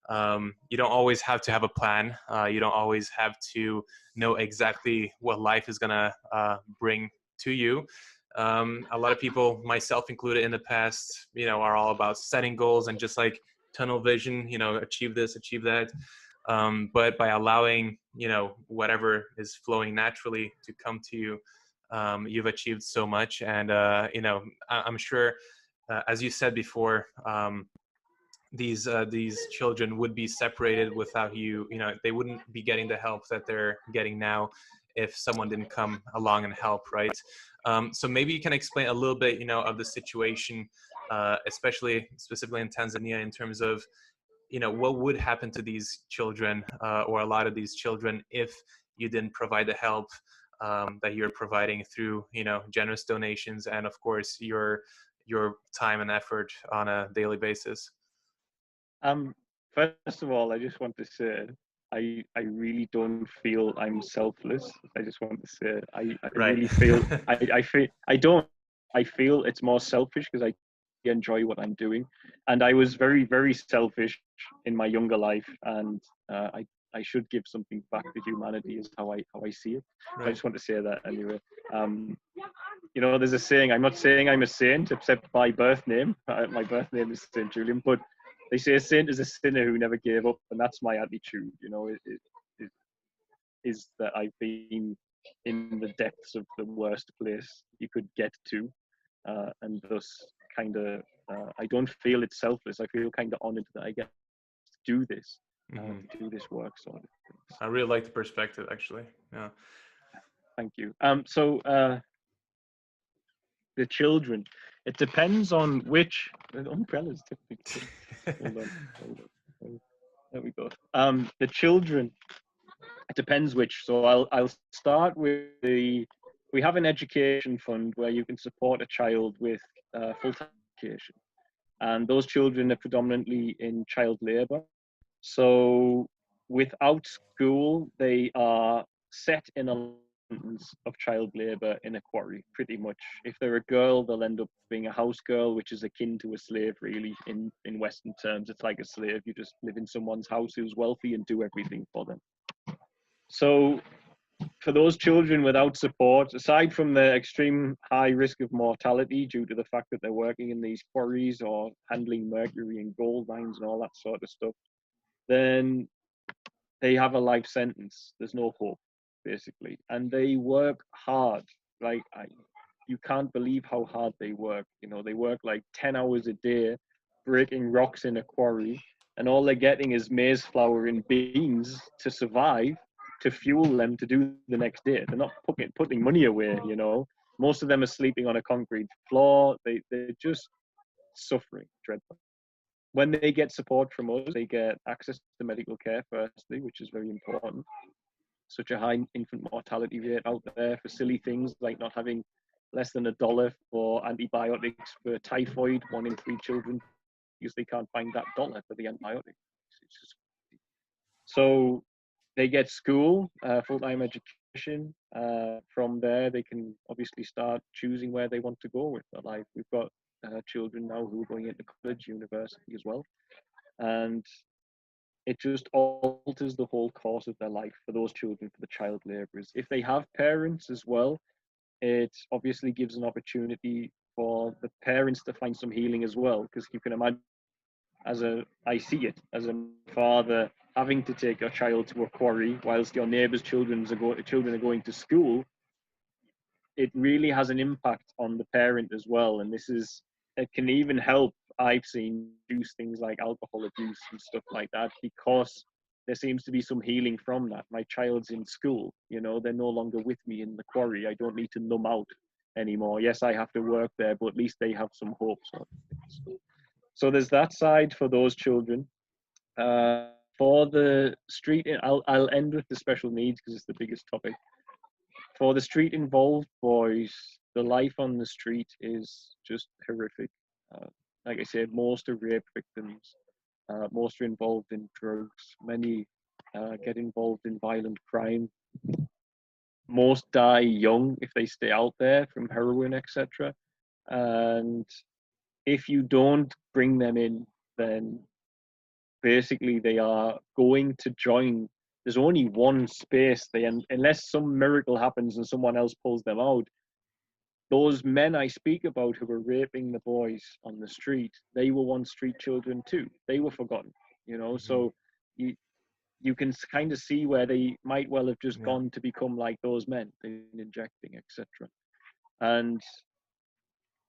you don't always have to have a plan. You don't always have to know exactly what life is going to bring to you. A lot of people, myself included in the past, you know, are all about setting goals and just like tunnel vision, you know, achieve this, achieve that. But by allowing, you know, whatever is flowing naturally to come to you, you've achieved so much. And, you know, I'm sure, as you said before, these children would be separated without you. You know, they wouldn't be getting the help that they're getting now if someone didn't come along and help, right? So maybe you can explain a little bit, you know, of the situation, specifically in Tanzania, in terms of, you know, what would happen to these children or a lot of these children if you didn't provide the help that you're providing through, you know, generous donations and of course your time and effort on a daily basis. First of all, I just want to say I really don't feel I'm selfless. I just want to say I really feel I feel it's more selfish because I enjoy what I'm doing, and I was very, very selfish in my younger life, and I should give something back to humanity is how I see it. Right. I just want to say that anyway. You know, there's a saying. I'm not saying I'm a saint, except my birth name. My birth name is Saint Julien, but they say a saint is a sinner who never gave up, and that's my attitude. You know, it is that I've been in the depths of the worst place you could get to, and thus kind of I don't feel it's selfless. I feel kind of honored that I get to do this, do this work. Sort of things. I really like the perspective, actually. Yeah. Thank you. So the children, it depends on which umbrellas. Hold on. There we go. The children, it depends which. So I'll start with we have an education fund where you can support a child with full-time education, and those children are predominantly in child labour. So without school, they are set in a sentence of child labour in a quarry, pretty much. If they're a girl, they'll end up being a house girl, which is akin to a slave, really, in Western terms. It's like a slave. You just live in someone's house who's wealthy and do everything for them. So for those children without support, aside from the extreme high risk of mortality due to the fact that they're working in these quarries or handling mercury and gold mines and all that sort of stuff, then they have a life sentence. There's no hope, basically. And they work hard. Like, you can't believe how hard they work. You know, they work like 10 hours a day, breaking rocks in a quarry, and all they're getting is maize flour and beans to survive, to fuel them to do the next day. They're not putting money away, you know. Most of them are sleeping on a concrete floor. They're just suffering dreadfully. When they get support from us, they get access to medical care firstly, which is very important. Such a high infant mortality rate out there for silly things like not having less than $1 for antibiotics for typhoid. 1 in 3 children usually can't find that dollar for the antibiotic. It's just, so they get school, full-time education. From there, they can obviously start choosing where they want to go with their life. We've got children now who are going into college, university as well. And it just alters the whole course of their life for those children, for the child labourers. If they have parents as well, it obviously gives an opportunity for the parents to find some healing as well. Because you can imagine, I see it as a father having to take your child to a quarry whilst your neighbour's children are going to school. It really has an impact on the parent as well. And it can even help, I've seen, reduce things like alcohol abuse and stuff like that, because there seems to be some healing from that. My child's in school, you know, they're no longer with me in the quarry. I don't need to numb out anymore. Yes, I have to work there, but at least they have some hope. So there's that side for those children. For the street, I'll end with the special needs because it's the biggest topic. For the street involved boys, the life on the street is just horrific. Like I said, most are rape victims. Most are involved in drugs. Many get involved in violent crime. Most die young if they stay out there from heroin, etc. And if you don't bring them in, then basically they are going to join. There's only one space, unless some miracle happens and someone else pulls them out. Those men I speak about who were raping the boys on the street, they were once street children too. They were forgotten, you know. So you can kind of see where they might well have just gone to become like those men, injecting, etc. And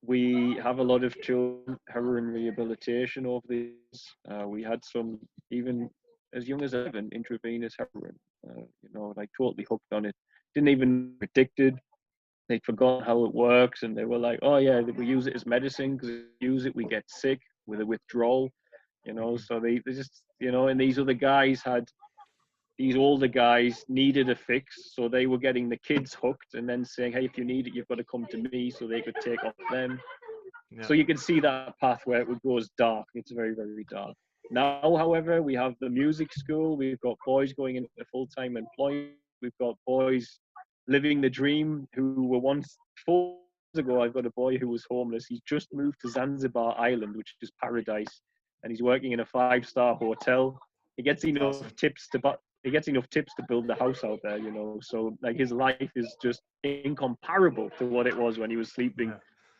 we have a lot of children heroin rehabilitation over the years. We had some even as young as 11 intravenous heroin, you know, like totally hooked on it. Didn't even addicted. They forgot how it works, and they were like, "Oh yeah, we use it as medicine because we use it, we get sick with a withdrawal," you know. So they just, you know, and these older guys needed a fix, so they were getting the kids hooked and then saying, "Hey, if you need it, you've got to come to me," so they could take off them. Yeah. So you can see that path where it goes dark. It's very, very dark. Now, however, we have the music school. We've got boys going into full-time employment. We've got boys living the dream who were once 4 years ago. I've got a boy who was homeless. He's just moved to Zanzibar Island, which is paradise, and he's working in a 5-star hotel. He gets enough tips to build the house out there, you know. So like his life is just incomparable to what it was when he was sleeping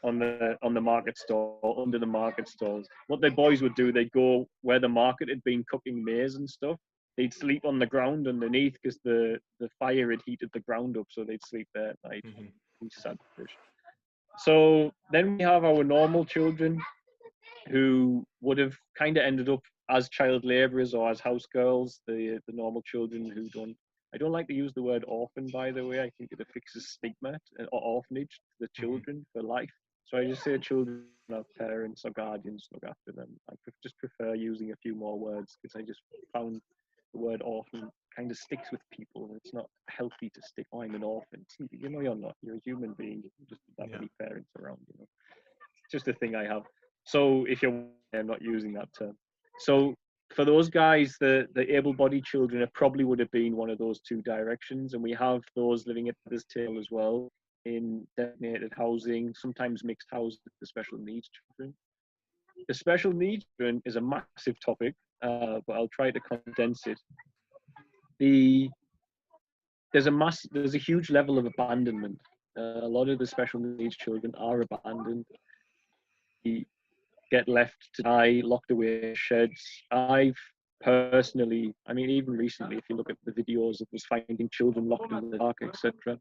on the market stall, under the market stalls. What the boys would do, they'd go where the market had been cooking maize and stuff. They'd sleep on the ground underneath because the fire had heated the ground up, so they'd sleep there at night. Sad fish. So then we have our normal children who would have kind of ended up as child labourers or as house girls. The normal children who I don't like to use the word orphan, by the way. I think it affixes stigma or orphanage to the children for life. So I just say children have parents or guardians look after them. I just prefer using a few more words because I just found the word orphan kind of sticks with people. It's not healthy to stick, oh, I'm an orphan. You know, you're not. You're a human being. You just don't have any parents around, you know. It's just a thing I have. So if you're, I'm not using that term. So for those guys, the able-bodied children, it probably would have been one of those two directions. And we have those living at this table as well in designated housing, sometimes mixed housing with the special needs children. The special needs children is a massive topic, but I'll try to condense it. There's a huge level of abandonment. A lot of the special needs children are abandoned. They get left to die, locked away in sheds. I've personally, I mean, even recently, if you look at the videos of us finding children locked in the dark, etc.,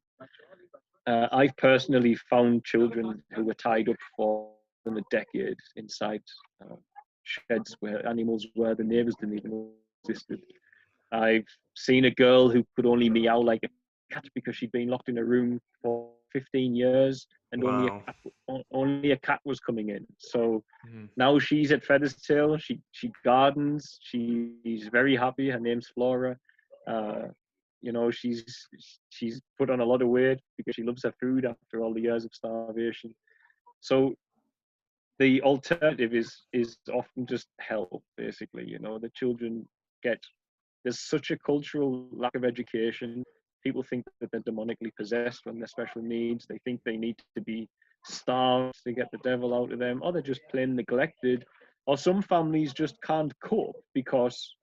I've personally found children who were tied up for a decade inside sheds where animals were, the neighbours didn't even know existed. I've seen a girl who could only meow like a cat because she'd been locked in a room for 15 years and Wow. only a cat was coming in. So now she's at Featherstail. She gardens. She's very happy. Her name's Flora. You know, she's put on a lot of weight because she loves her food after all the years of starvation. So the alternative is often just help, basically. You know, the children there's such a cultural lack of education. People think that they're demonically possessed when they're special needs. They think they need to be starved to get the devil out of them, or they're just plain neglected. Or some families just can't cope because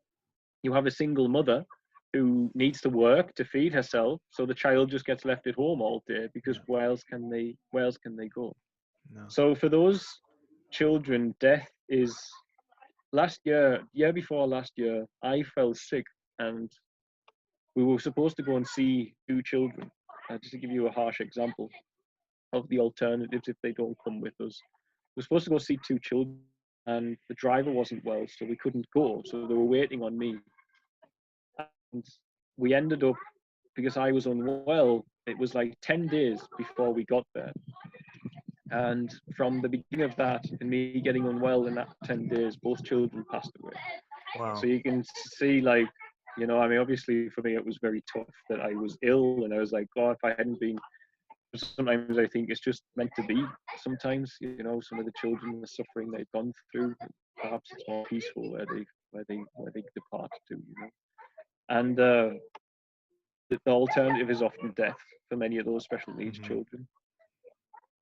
you have a single mother who needs to work to feed herself, so the child just gets left at home all day because where else can they go? No. So for those children, death is year before last year, I fell sick and we were supposed to go and see two children. Just to give you a harsh example of the alternatives if they don't come with us. We're supposed to go see two children and the driver wasn't well, so we couldn't go. So they were waiting on me. And we ended up, because I was unwell, it was like 10 days before we got there. And from the beginning of that and me getting unwell in that 10 days, both children passed away. Wow. So you can see, like, you know, I mean, obviously for me, it was very tough that I was ill and I was like, God, if I hadn't been, sometimes I think it's just meant to be. Sometimes, you know, some of the children, the suffering they've gone through, perhaps it's more peaceful where they depart to, you know. And the alternative is often death for many of those special needs children.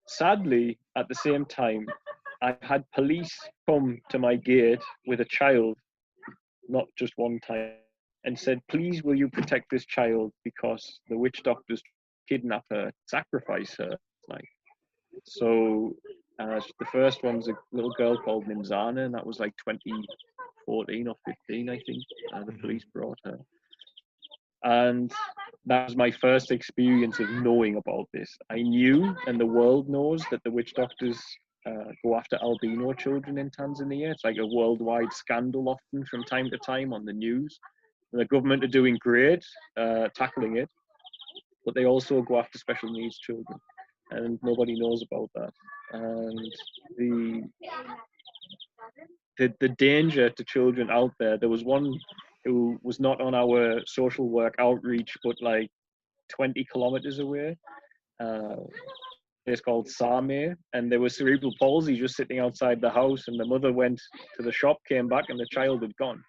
Sadly, at the same time, I had police come to my gate with a child, not just one time, and said, please will you protect this child because the witch doctors kidnap her, sacrifice her. Like, so the first one's a little girl called Nimzana, and that was like 2014 or 15, I think. The police brought her. And that was my first experience of knowing about this. I knew, and the world knows, that the witch doctors go after albino children in Tanzania. It's like a worldwide scandal often from time to time on the news. And the government are doing great tackling it, but they also go after special needs children, and nobody knows about that. And the danger to children out there was one who was not on our social work outreach, but like 20 kilometers away. It's called Same, and there was cerebral palsy just sitting outside the house, and the mother went to the shop, came back, and the child had gone,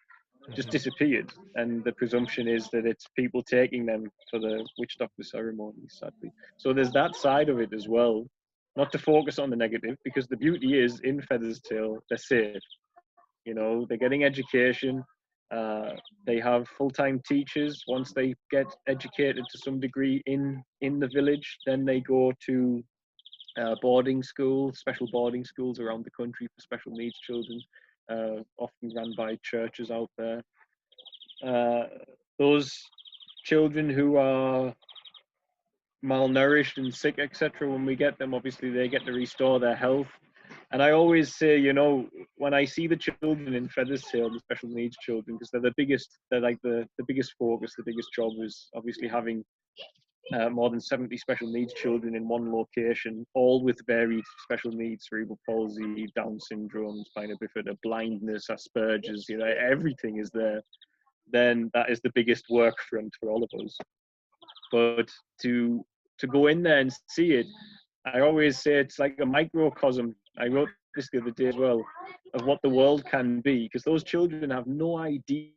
just disappeared. And the presumption is that it's people taking them for the witch doctor ceremonies, sadly. So there's that side of it as well. Not to focus on the negative, because the beauty is in Featherstail, they're safe. You know, they're getting education. They have full-time teachers. Once they get educated to some degree in the village, then they go to boarding schools, special boarding schools around the country for special needs children, often run by churches out there. Those children who are malnourished and sick, etc., when we get them, obviously they get to restore their health. And I always say, you know, when I see the children in Featherstail, the special needs children, because they're like the biggest focus, the biggest job is obviously having more than 70 special needs children in one location, all with varied special needs, cerebral palsy, Down syndrome, spina bifida, blindness, Asperger's, you know, everything is there. then that is the biggest work front for all of us. But to go in there and see it, I always say it's like a microcosm. I wrote this the other day as well, of what the world can be, because those children have no idea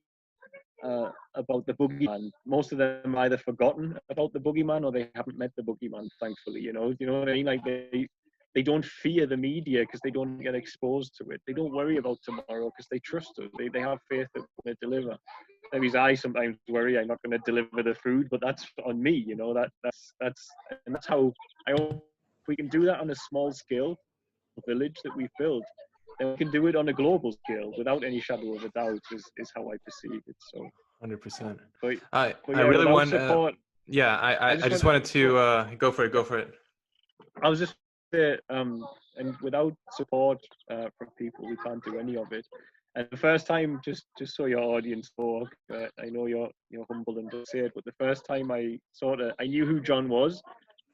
about the boogeyman. Most of them either forgotten about the boogeyman or they haven't met the boogeyman, thankfully. You know what I mean? Like they don't fear the media because they don't get exposed to it. They don't worry about tomorrow because they trust us. They have faith that they deliver. Maybe I sometimes worry I'm not going to deliver the food, but that's on me. You know, that's how I hope we can do that on a small scale, village that we've built. Then we can do it on a global scale without any shadow of a doubt. Is how I perceive it. So 100%. but, I but I yeah, really without want. support, Yeah, I just wanted to go for it. Go for it. I was just and without support from people, we can't do any of it. And the first time, just so your audience know, I know you're humble and don't say it, but the first time I knew who John was,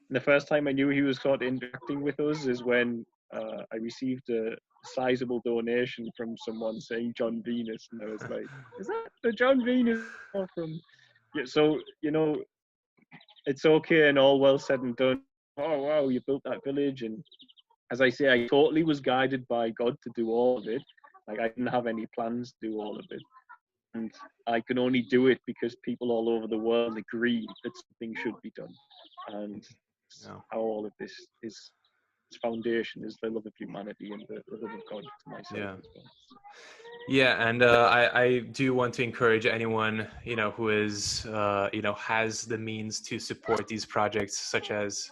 and the first time I knew he was sort of interacting with us is when I received a sizable donation from someone saying John Venus, and I was like, "Is that the John Venus from?" Yeah, so it's okay and all well said and done. Oh wow, you built that village, and as I say, I totally was guided by God to do all of it. Like I didn't have any plans to do all of it, and I can only do it because people all over the world agree that something should be done, and Yeah. how all of this is. Its foundation is the love of humanity and the love of God to myself Yeah. as well. Yeah, and I do want to encourage anyone, who is, has the means to support these projects, such as,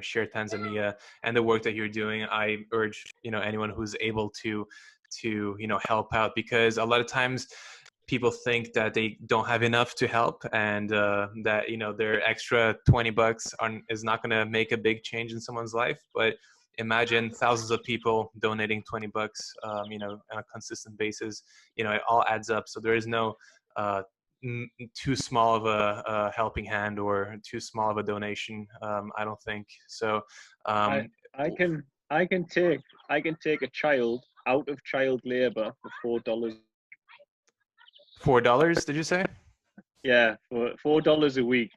Share Tanzania and the work that you're doing. I urge, anyone who's able to, help out, because a lot of times people think that they don't have enough to help, and that, their extra $20 is not going to make a big change in someone's life. But imagine thousands of people donating $20, on a consistent basis. It all adds up. So there is no too small of a helping hand or too small of a donation. I don't think so. I can take a child out of child labor for $4. $4, did you say? Yeah, for $4 a week.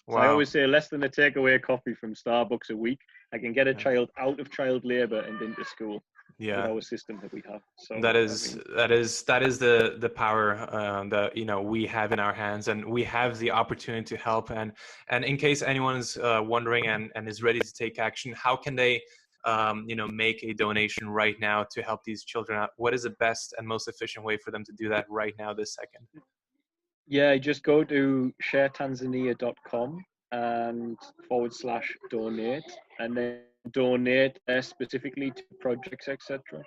So I Wow. always say less than a takeaway coffee from Starbucks a week. I can get a Yeah. child out of child labor and into school with Yeah. our system that we have. So That is the power that we have in our hands, and we have the opportunity to help. And in case anyone's wondering and is ready to take action, how can they make a donation right now to help these children out? What is the best and most efficient way for them to do that right now, this second? yeah, just go to sharetanzania.com and /donate, and then donate specifically to projects, etc.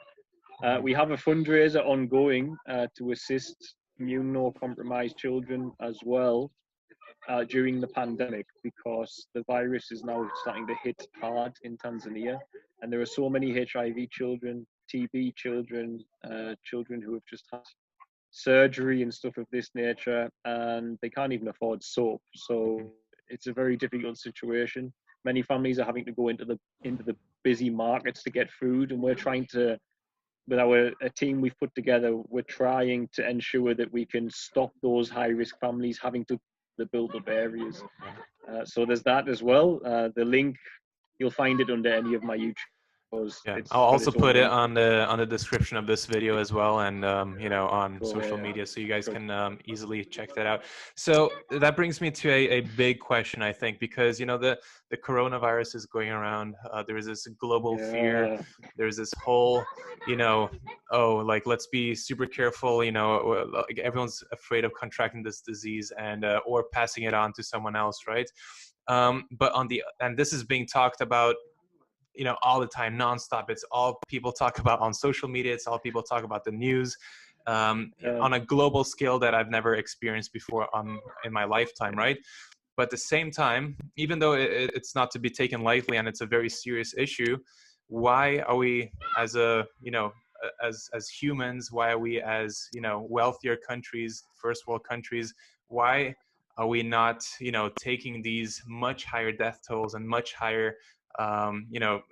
We have a fundraiser ongoing to assist immunocompromised children as well during the pandemic, because the virus is now starting to hit hard in Tanzania, and there are so many HIV children, TB children, children who have just had surgery and stuff of this nature, and they can't even afford soap. So it's a very difficult situation. Many families are having to go into the busy markets to get food, and we're trying to, with a team we've put together, we're trying to ensure that we can stop those high-risk families having to the build-up areas. So there's that as well. The link, you'll find it under any of my YouTube. Yeah, It's I'll got also its own put it link. on the description of this video as well, and on So, social yeah, media, so you guys good. can easily check that out. So that brings me to a big question, I think, because the coronavirus is going around. There is this global fear. Yeah, There's this whole, oh, like, let's be super careful. Like, everyone's afraid of contracting this disease and or passing it on to someone else, right? But and this is being talked about all the time, nonstop. It's all people talk about on social media. It's all people talk about the news, on a global scale that I've never experienced before in my lifetime, right? But at the same time, even though it's not to be taken lightly and it's a very serious issue, why are we as as humans, why are we as wealthier countries, first world countries, why are we not taking these much higher death tolls and much higher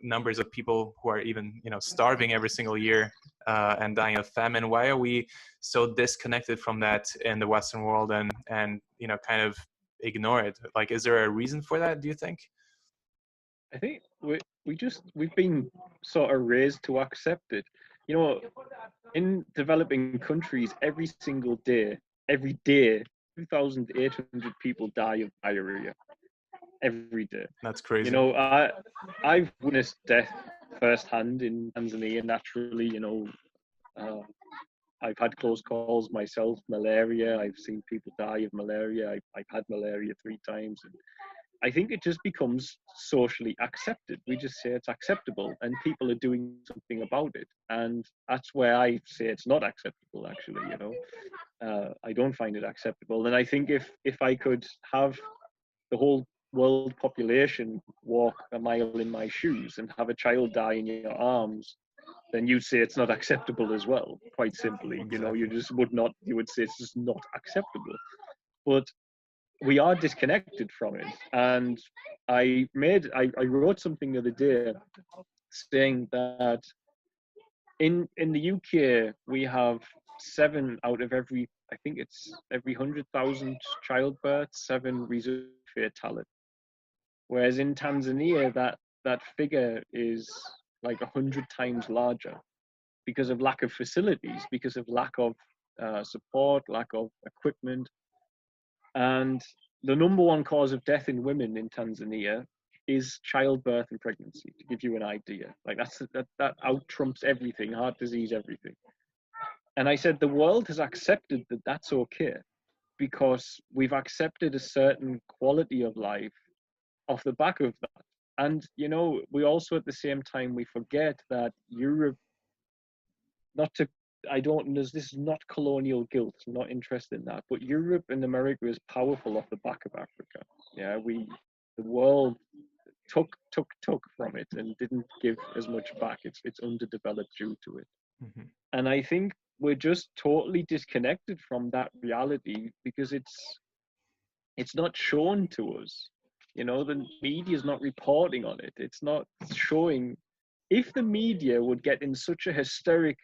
numbers of people who are even starving every single year and dying of famine. Why are we so disconnected from that in the Western world, and kind of ignore it? Like, is there a reason for that, do you think? I think we've been sort of raised to accept it. You know, in developing countries, every day, 2,800 people die of diarrhea every day. That's You crazy. know, I've witnessed death firsthand in Tanzania. Naturally, uh, I've had close calls myself. Malaria. I've seen people die of malaria. I've had malaria 3 times, and I think it just becomes socially accepted. We just say it's acceptable, and people are doing something about it. And that's where I say it's not acceptable. Actually, I don't find it acceptable. And I think if I could have the whole world population walk a mile in my shoes and have a child die in your arms, then you'd say it's not acceptable as well. Quite simply, you Exactly. just would not. You would say it's just not acceptable. But we are disconnected from it. And I wrote something the other day saying that in the UK we have 7 out of every, I think it's every 100,000 childbirths, 7 result fatality. Whereas in Tanzania that figure is like 100 times larger because of lack of facilities, because of lack of support, lack of equipment. And the number one cause of death in women in Tanzania is childbirth and pregnancy, to give you an idea. Like that out trumps everything, heart disease, everything. And I said the world has accepted that that's okay because we've accepted a certain quality of life off the back of that. And we also at the same time we forget that Europe, not to I don't this is not colonial guilt, I'm not interested in that, but Europe and America is powerful off the back of Africa. Yeah, the world took from it and didn't give as much back. It's underdeveloped due to it. Hmm. And I think we're just totally disconnected from that reality because it's not shown to us. The media is not reporting on it. It's not showing. If the media would get in such a hysteric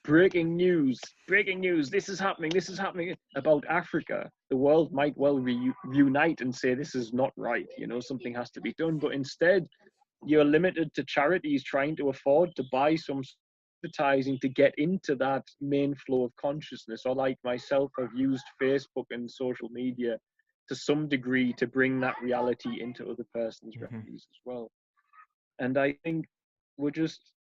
breaking news, this is happening about Africa, the world might well reunite and say this is not right. Something has to be done. But instead, you're limited to charities trying to afford to buy some advertising to get into that main flow of consciousness, or like myself, I've used Facebook and social media to some degree to bring that reality into other person's Hmm. realities as well. And I think we're just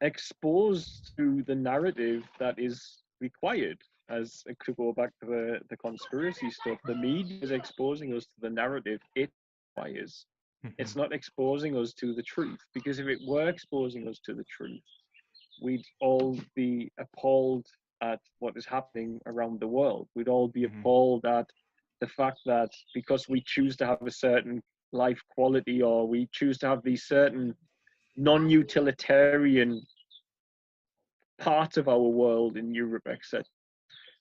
exposed to the narrative that is required. As to go back to the conspiracy stuff, the media is exposing us to the narrative it requires. Hmm. It's not exposing us to the truth, because if it were exposing us to the truth, we'd all be appalled at what is happening around the world. We'd all be Hmm. appalled at the fact that because we choose to have a certain life quality, or we choose to have these certain non-utilitarian parts of our world in Europe, etc.,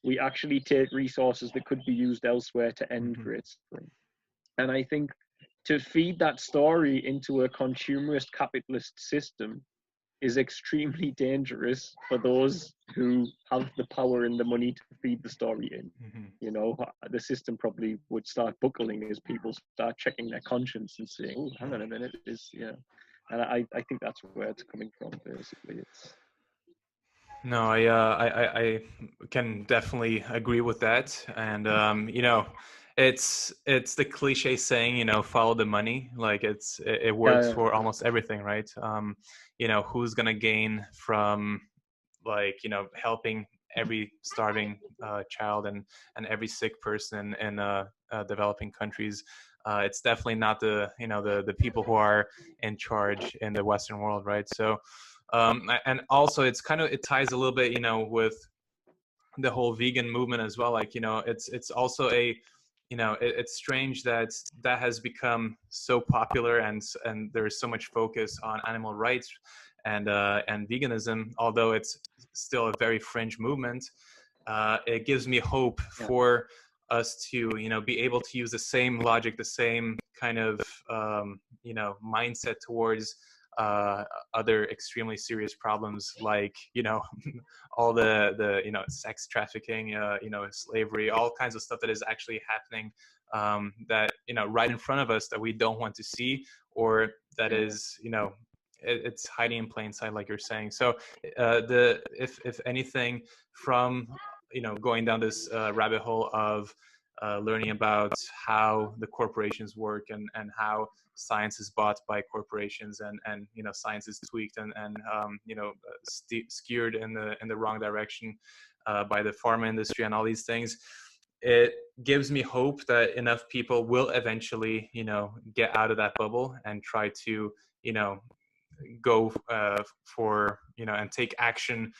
we actually take resources that could be used elsewhere to end Hmm. great suffering. And I think to feed that story into a consumerist capitalist system is extremely dangerous for those who have the power and the money to feed the story in. Hmm. The system probably would start buckling as people start checking their conscience and saying, "Oh, hang on a minute, is yeah." And I think that's where it's coming from. Basically, it's No, I can definitely agree with that, and it's the cliche saying, follow the money. Like it works yeah, for almost everything, right? Who's gonna gain from, like, helping every starving child and every sick person in developing countries? It's definitely not the people who are in charge in the Western world, right? So and also it ties a little bit, with the whole vegan movement as well. Like, it's also it's strange that that has become so popular, and there's so much focus on animal rights and veganism, although it's still a very fringe movement. It gives me hope yeah, for us to be able to use the same logic, the same kind of mindset towards other extremely serious problems like, all the sex trafficking, slavery, all kinds of stuff that is actually happening, that right in front of us, that we don't want to see, or that is it's hiding in plain sight, like you're saying. So if anything, from going down this rabbit hole of learning about how the corporations work, and how science is bought by corporations, and science is tweaked and skewed in the wrong direction by the pharma industry and all these things, it gives me hope that enough people will eventually get out of that bubble and try to go for and take action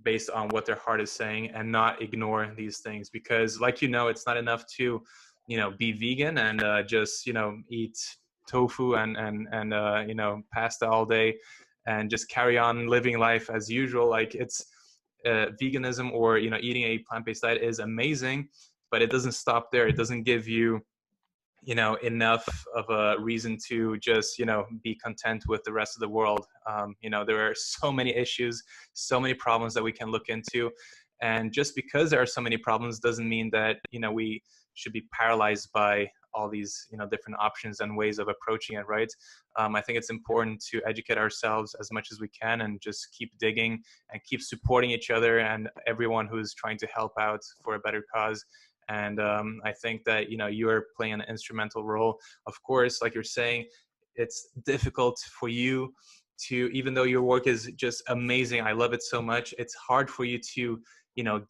based on what their heart is saying, and not ignore these things. Because like it's not enough to be vegan and just eat tofu and pasta all day and just carry on living life as usual. Like, it's veganism, or eating a plant-based diet is amazing, but it doesn't stop there. It doesn't give you enough of a reason to just be content with the rest of the world. There are so many issues, so many problems that we can look into, and just because there are so many problems doesn't mean that we should be paralyzed by all these different options and ways of approaching it, right? I think it's important to educate ourselves as much as we can, and just keep digging and keep supporting each other and everyone who's trying to help out for a better cause. And I think that you're playing an instrumental role. Of course, like you're saying, it's difficult for you to, even though your work is just amazing, I love it so much, it's hard for you to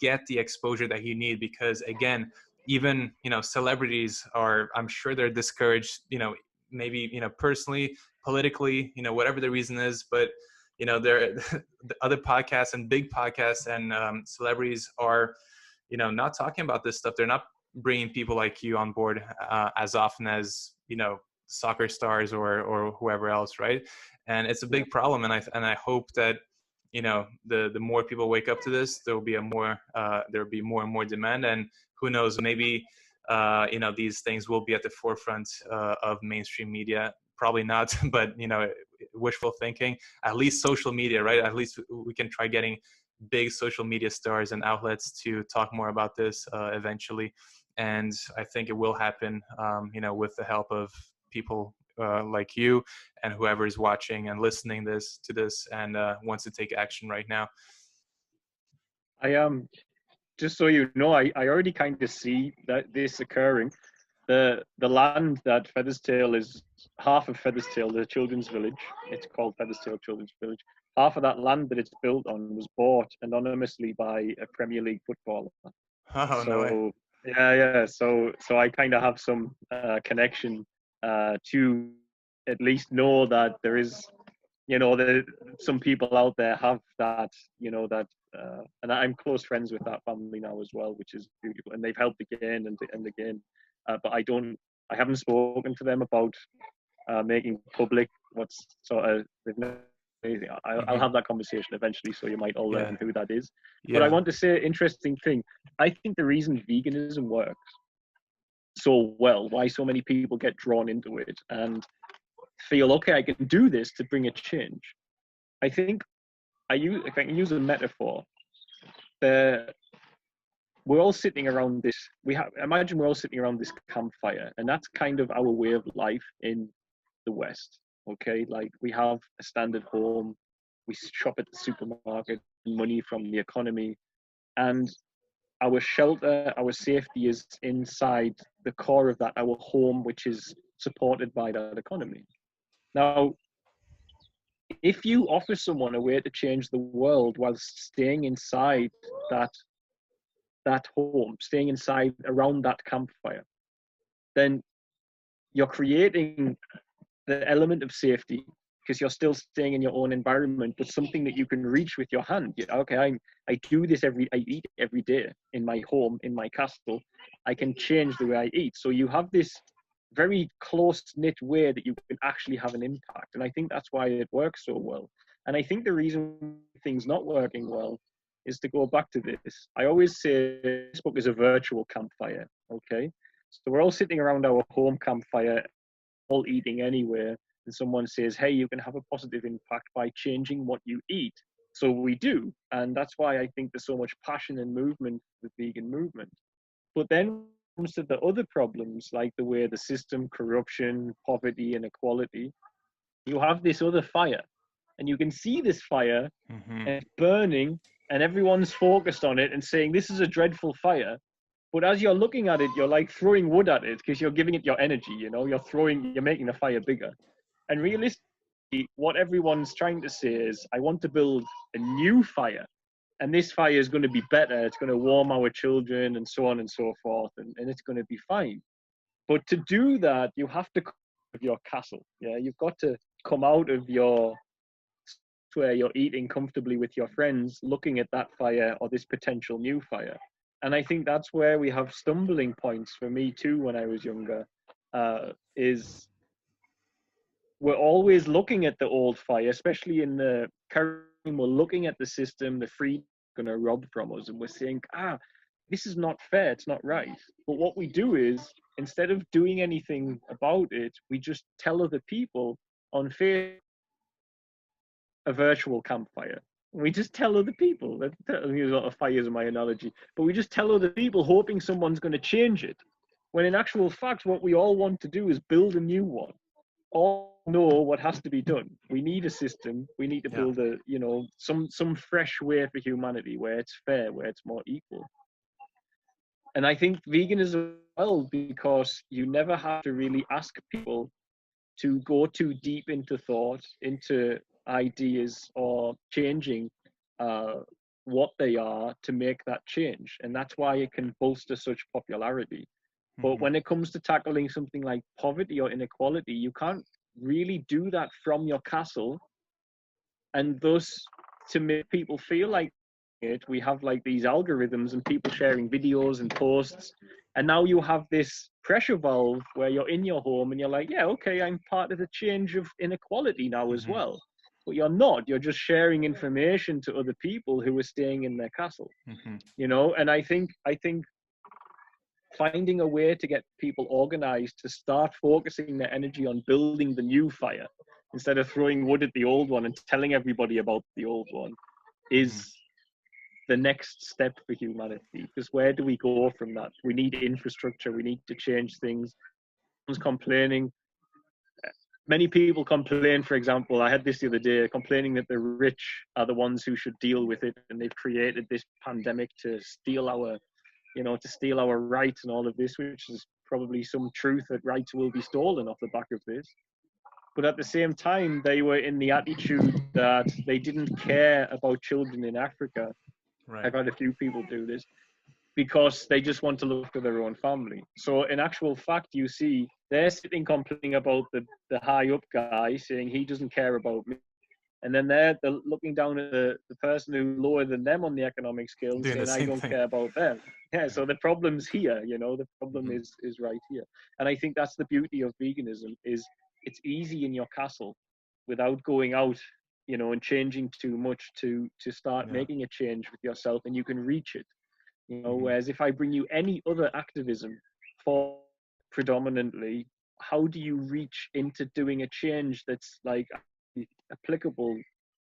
get the exposure that you need, because again, even celebrities are, I'm sure they're discouraged, maybe personally, politically, whatever the reason is, but there the other podcasts and big podcasts and celebrities are not talking about this stuff. They're not bringing people like you on board as often as soccer stars or whoever else, right? And it's a big problem, and I hope that the more people wake up to this, there'll be more and more demand, and who knows, maybe these things will be at the forefront of mainstream media. Probably not, but wishful thinking. At least social media, right? At least we can try getting big social media stars and outlets to talk more about this eventually. And I think it will happen, with the help of people like you and whoever is watching and listening to this and wants to take action right now. I am, just so you know, I already kind of see that this occurring. The land that Featherstale is, half of Featherstale, the children's village, it's called Featherstale Children's Village. Half of that land that it's built on was bought anonymously by a Premier League footballer. Oh, so no way. yeah. So I kind of have some connection to at least know that there is, some people out there have that, and I'm close friends with that family now as well, which is beautiful, and they've helped again and again. But I haven't spoken to them about making public what's sort of, I'll have that conversation eventually, so you might all learn who that is. But I want to say, interesting thing, I think the reason veganism works so well, why so many people get drawn into it and feel, okay, I can do this to bring a change. I think, if I can use a metaphor, we're all sitting around this, imagine we're all sitting around this campfire, and that's kind of our way of life in the West, okay? Like, we have a standard home, we shop at the supermarket, money from the economy, and our shelter, our safety is inside the core of that, our home, which is supported by that economy. Now, if you offer someone a way to change the world while staying inside that home, staying inside around that campfire, then you're creating the element of safety because you're still staying in your own environment, but something that you can reach with your hand. Okay, I do this I eat every day in my home, in my castle. I can change the way I eat. So you have this very close-knit way that you can actually have an impact. And I think that's why it works so well. And I think the reason things not working well is, to go back to this, I always say this book is a virtual campfire, okay? So we're all sitting around our home campfire, all eating anywhere, and someone says, hey, you can have a positive impact by changing what you eat. So we do. And that's why I think there's so much passion and movement with the vegan movement. But then when it comes to the other problems, like the way the system, corruption, poverty, inequality, you have this other fire. And you can see this fire Mm-hmm. and it's burning, and everyone's focused on it and saying, this is a dreadful fire. But as you're looking at it, you're like throwing wood at it because you're giving it your energy, you know, you're making the fire bigger. And realistically, what everyone's trying to say is, I want to build a new fire. And this fire is going to be better. It's going to warm our children and so on and so forth. And it's going to be fine. But to do that, you have to come out of your castle. Yeah, you've got to come out of your where you're eating comfortably with your friends, looking at that fire or this potential new fire. And I think that's where we have stumbling points for me too when I was younger, is we're always looking at the old fire, especially in the current, we're looking at the system, the free going to rob from us, and we're saying, this is not fair, it's not right. But what we do is, instead of doing anything about it, we just tell other people on Facebook, a virtual campfire. We just tell other people. I use a lot of fires in my analogy, but we just tell other people, hoping someone's going to change it. When in actual fact, what we all want to do is build a new one. All know what has to be done. We need a system. We need to build a, you know, some fresh way for humanity where it's fair, where it's more equal. And I think veganism well, because you never have to really ask people to go too deep into thought, into ideas, or changing what they are to make that change. And that's why it can bolster such popularity. But when it comes to tackling something like poverty or inequality, you can't really do that from your castle. And thus, to make people feel like it, we have like these algorithms and people sharing videos and posts. And now you have this pressure valve where you're in your home and you're like, yeah, okay, I'm part of the change of inequality now as well. But you're not. You're just sharing information to other people who are staying in their castle. You know, and I think finding a way to get people organized to start focusing their energy on building the new fire instead of throwing wood at the old one and telling everybody about the old one is the next step for humanity. Because where do we go from that? We need infrastructure. We need to change things. Everyone's complaining. Many people complain, for example, I had this the other day, complaining that the rich are the ones who should deal with it, and they've created this pandemic to steal our, you know, to steal our rights and all of this, which is probably some truth that rights will be stolen off the back of this. But at the same time, they were in the attitude that they didn't care about children in Africa. I've had a few people do this because they just want to look after their own family. So in actual fact, you see, they're sitting complaining about the high up guy saying he doesn't care about me. And then they're looking down at the person who's lower than them on the economic scale and saying, I don't care about them. Yeah, so the problem's here, you know, the problem is right here. And I think that's the beauty of veganism, is it's easy in your castle without going out, you know, and changing too much to start making a change with yourself, and you can reach it. You know, whereas if I bring you any other activism for predominantly, how do you reach into doing a change that's like applicable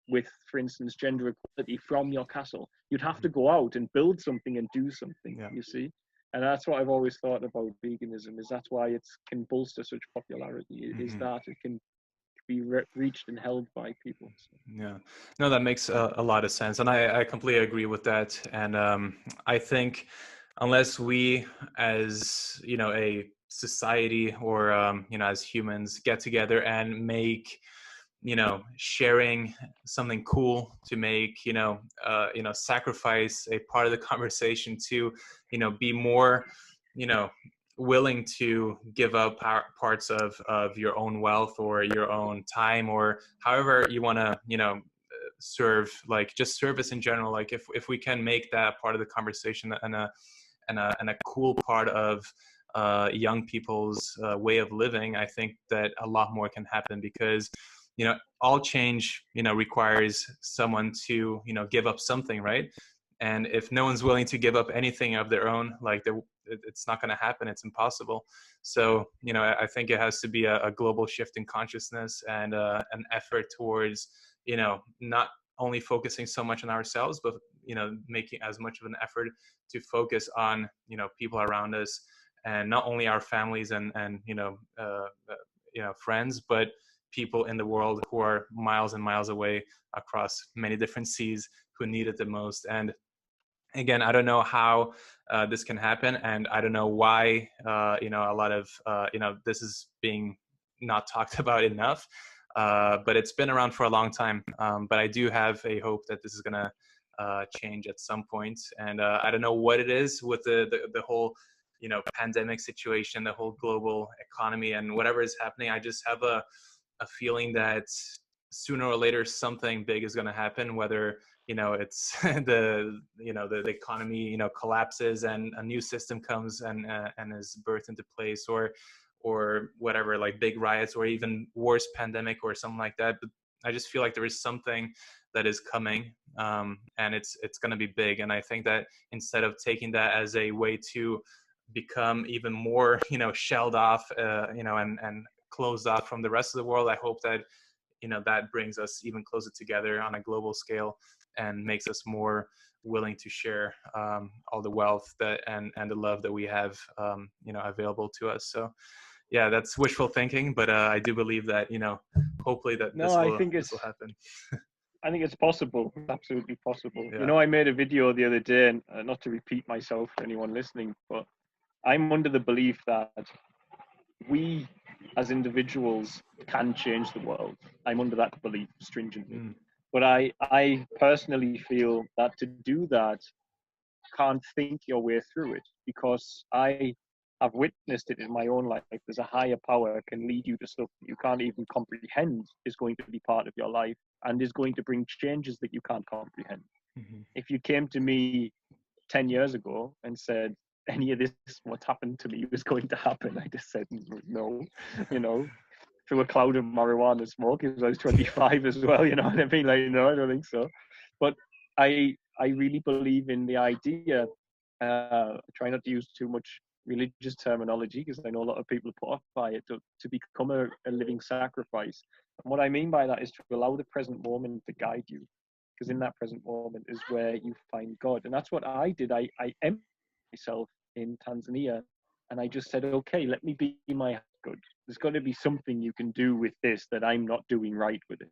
with, for instance, gender equality from your castle? You'd have to go out and build something and do something, you see? And that's what I've always thought about veganism, is that's why it can bolster such popularity, is that it can be reached and held by people. So. Yeah, no, that makes a lot of sense. And I completely agree with that. And I think unless we as, you know, a society or, you know, as humans get together and make, you know, sharing something cool to make, you know, sacrifice a part of the conversation to, you know, be more, you know, willing to give up parts of your own wealth or your own time or however you want to, you know, serve, like just service in general. Like if we can make that part of the conversation and a cool part of young people's way of living, I think that a lot more can happen, because, all change, requires someone to, give up something, right? And if no one's willing to give up anything of their own, like it's not going to happen. It's impossible. So, I think it has to be a global shift in consciousness and an effort towards, not only focusing so much on ourselves, but, making as much of an effort to focus on, people around us, and not only our families and friends, but people in the world who are miles and miles away across many different seas who need it the most. And again, I don't know how this can happen, and I don't know why a lot of this is being not talked about enough, but it's been around for a long time. But I do have a hope that this is going to change at some point. And I don't know what it is with the whole pandemic situation, the whole global economy, and whatever is happening. I just have a feeling that sooner or later something big is going to happen, whether it's the economy collapses and a new system comes and is birthed into place, or whatever, like big riots, or even worse, pandemic or something like that. But I just feel like there is something that is coming, and it's going to be big. And I think that instead of taking that as a way to become even more shelled off, and closed off from the rest of the world, I hope that that brings us even closer together on a global scale and makes us more willing to share all the wealth that and the love that we have available to us. So yeah, that's wishful thinking, but I do believe that hopefully that No, this will happen. I think it's possible. It's absolutely possible. Yeah. I made a video the other day, and not to repeat myself for anyone listening, but I'm under the belief that we as individuals can change the world. I'm under that belief stringently. But I personally feel that to do that, can't think your way through it, because I have witnessed it in my own life. Like, there's a higher power that can lead you to stuff that you can't even comprehend is going to be part of your life and is going to bring changes that you can't comprehend. If you came to me 10 years ago and said any of this, what happened to me, was going to happen, I just said no, through a cloud of marijuana smoke, because I was 25 as well, you know what I mean? Like, no, I don't think so. But I really believe in the idea. Try not to use too much religious terminology, because I know a lot of people are put off by it, to become a living sacrifice. And what I mean by that is to allow the present moment to guide you, because in that present moment is where you find God. And that's what I did. I emptied myself in Tanzania, and I just said, okay, let me be my good. There's got to be something you can do with this that I'm not doing right with it.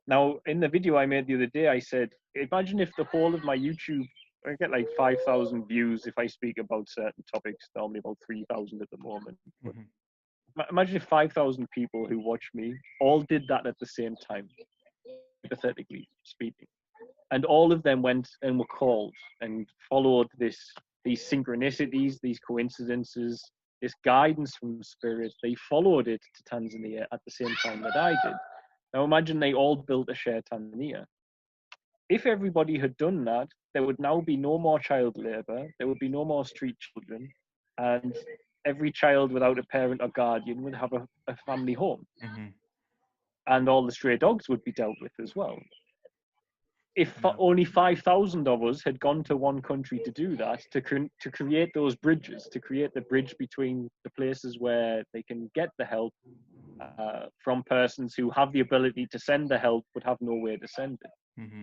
Now, in the video I made the other day, I said, imagine if the whole of my YouTube, I get like 5,000 views if I speak about certain topics, normally about 3,000 at the moment. But imagine if 5,000 people who watch me all did that at the same time, hypothetically speaking. And all of them went and were called and followed these synchronicities, these coincidences, this guidance from spirit. They followed it to Tanzania at the same time that I did. Now imagine they all built a shared Tanzania. If everybody had done that, there would now be no more child labor, there would be no more street children, and every child without a parent or guardian would have a family home. And all the stray dogs would be dealt with as well. If only 5,000 of us had gone to one country to do that, to create those bridges, to create the bridge between the places where they can get the help from persons who have the ability to send the help but have no way to send it.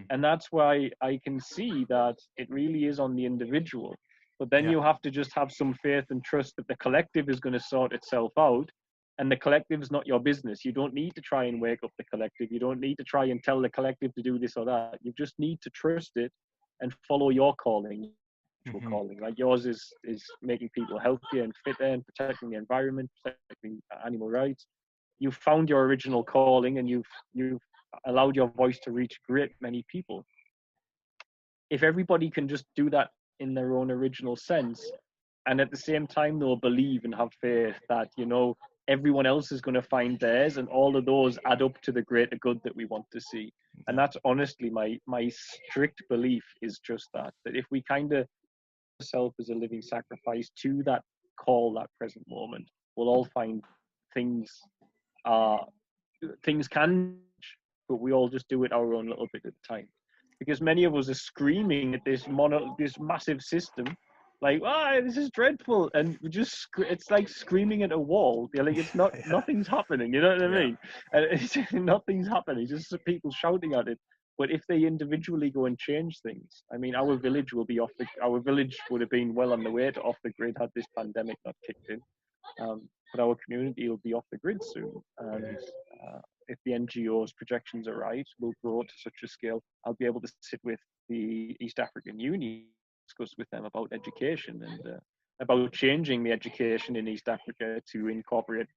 And that's why I can see that it really is on the individual. But then you have to just have some faith and trust that the collective is going to sort itself out. And the collective is not your business. You don't need to try and wake up the collective. You don't need to try and tell the collective to do this or that. You just need to trust it and follow your calling. Calling, like yours is making people healthier and fitter and protecting the environment, protecting animal rights. You've found your original calling, and you've allowed your voice to reach a great many people. If everybody can just do that in their own original sense, and at the same time they'll believe and have faith that everyone else is going to find theirs, and all of those add up to the greater good that we want to see. And that's honestly my strict belief, is just that if we kind of self as a living sacrifice to that call, that present moment, we'll all find things can, but we all just do it our own little bit at a time. because many of us are screaming at this massive system, like, this is dreadful, and we just it's like screaming at a wall. You're like, it's not, Yeah. nothing's happening. You know what I Yeah. mean? And it's, nothing's happening. Just people shouting at it. But if they individually go and change things, I mean, our village would have been well on the way to off the grid had this pandemic not kicked in. But our community will be off the grid soon. And if the NGO's projections are right, we'll grow to such a scale. I'll be able to sit with the East African Union, discuss with them about education and about changing the education in East Africa to incorporate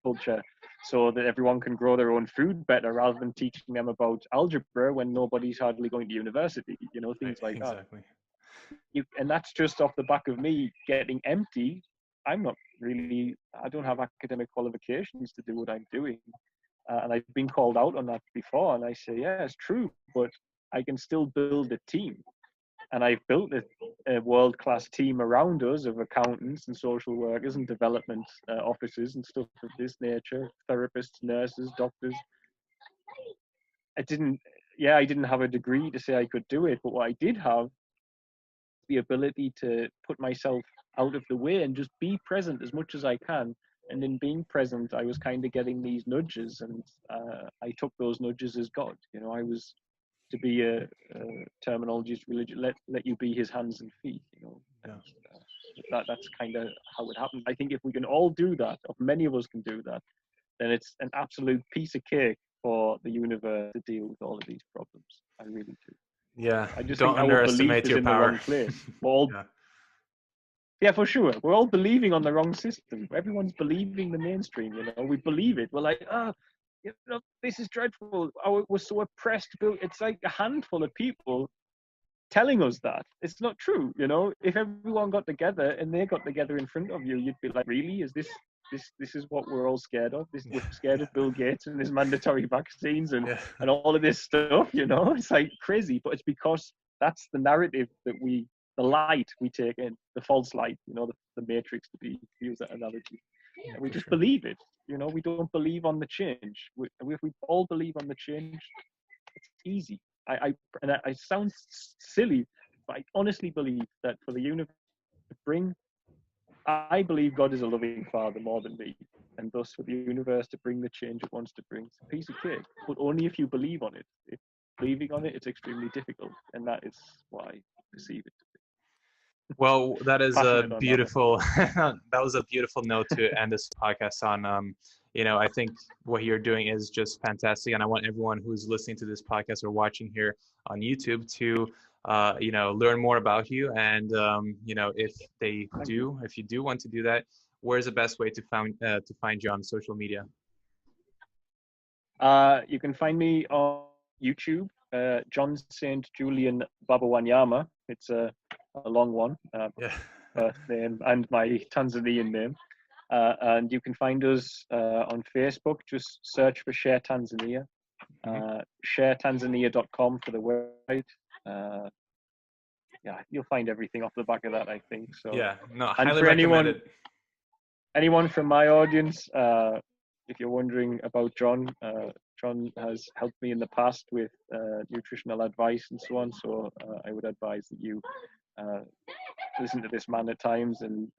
culture so that everyone can grow their own food better rather than teaching them about algebra when nobody's hardly going to university, things like that. Exactly. And that's just off the back of me getting empty. I don't have academic qualifications to do what I'm doing. And I've been called out on that before. And I say, yeah, it's true, but I can still build a team. And I've built a world-class team around us of accountants and social workers and development officers and stuff of this nature, therapists, nurses, doctors. I didn't have a degree to say I could do it, but what I did have, the ability to put myself out of the way and just be present as much as I can. And in being present, I was kind of getting these nudges, and I took those nudges as God. I was, to be a terminologist, religion, let you be his hands and feet. Yeah. That's kind of how it happened. I think if we can all do that, or many of us can do that, then it's an absolute piece of cake for the universe to deal with all of these problems. I really do. Yeah. I just Don't think our belief underestimate is your in the power. wrong place. We're all, Yeah. yeah, for sure. We're all believing on the wrong system. Everyone's believing the mainstream. We believe it. We're like, this is dreadful. We're so oppressed. It's like a handful of people telling us that. It's not true. If everyone got together and they got together in front of you, you'd be like, really? Is this is what we're all scared of? We're scared of Bill Gates and his mandatory vaccines and all of this stuff. It's like crazy, but it's because that's the narrative that the light we take in, the false light, the matrix, to use that analogy. And we just believe it. We don't believe on the change. If we all believe on the change, it's easy. I sound silly, but I honestly believe that for the universe to bring, I believe God is a loving Father more than me, and thus for the universe to bring the change it wants to bring, it's a piece of cake, but only if you believe on it. If believing on it, it's extremely difficult, and that is why I perceive it to be. Well, that is a Passionate on that one. beautiful. That was a beautiful note to end this podcast on. I think what you're doing is just fantastic, and I want everyone who's listening to this podcast or watching here on YouTube to, learn more about you. And if you do want to do that, where's the best way to find you on social media? You can find me on YouTube, John St. Julien Baba Wanyama. It's a long one, birth name and my Tanzanian name. And you can find us on Facebook. Just search for Share Tanzania. ShareTanzania.com for the website. You'll find everything off the back of that, I think. So highly recommended. Anyone from my audience, if you're wondering about John, John has helped me in the past with nutritional advice and so on. So I would advise that you listen to this man at times and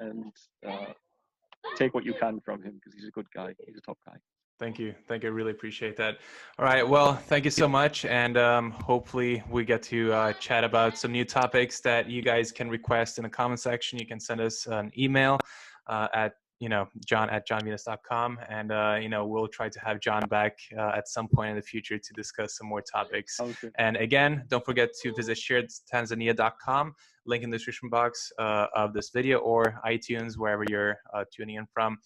take what you can from him, because he's a good guy. He's a top guy. Thank you. I really appreciate that. All right. Well, thank you so much. And hopefully we get to chat about some new topics that you guys can request in the comment section. You can send us an email at john@johnvenus.com, and we'll try to have John back at some point in the future to discuss some more topics. Okay. And again, don't forget to visit sharetanzania.com, link in the description box of this video, or iTunes, wherever you're tuning in from.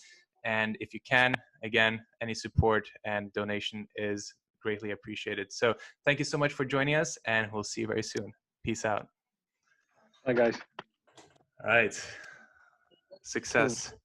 And if you can, again, any support and donation is greatly appreciated. So thank you so much for joining us, and we'll see you very soon. Peace out. Bye, guys. All right. Success. Cool.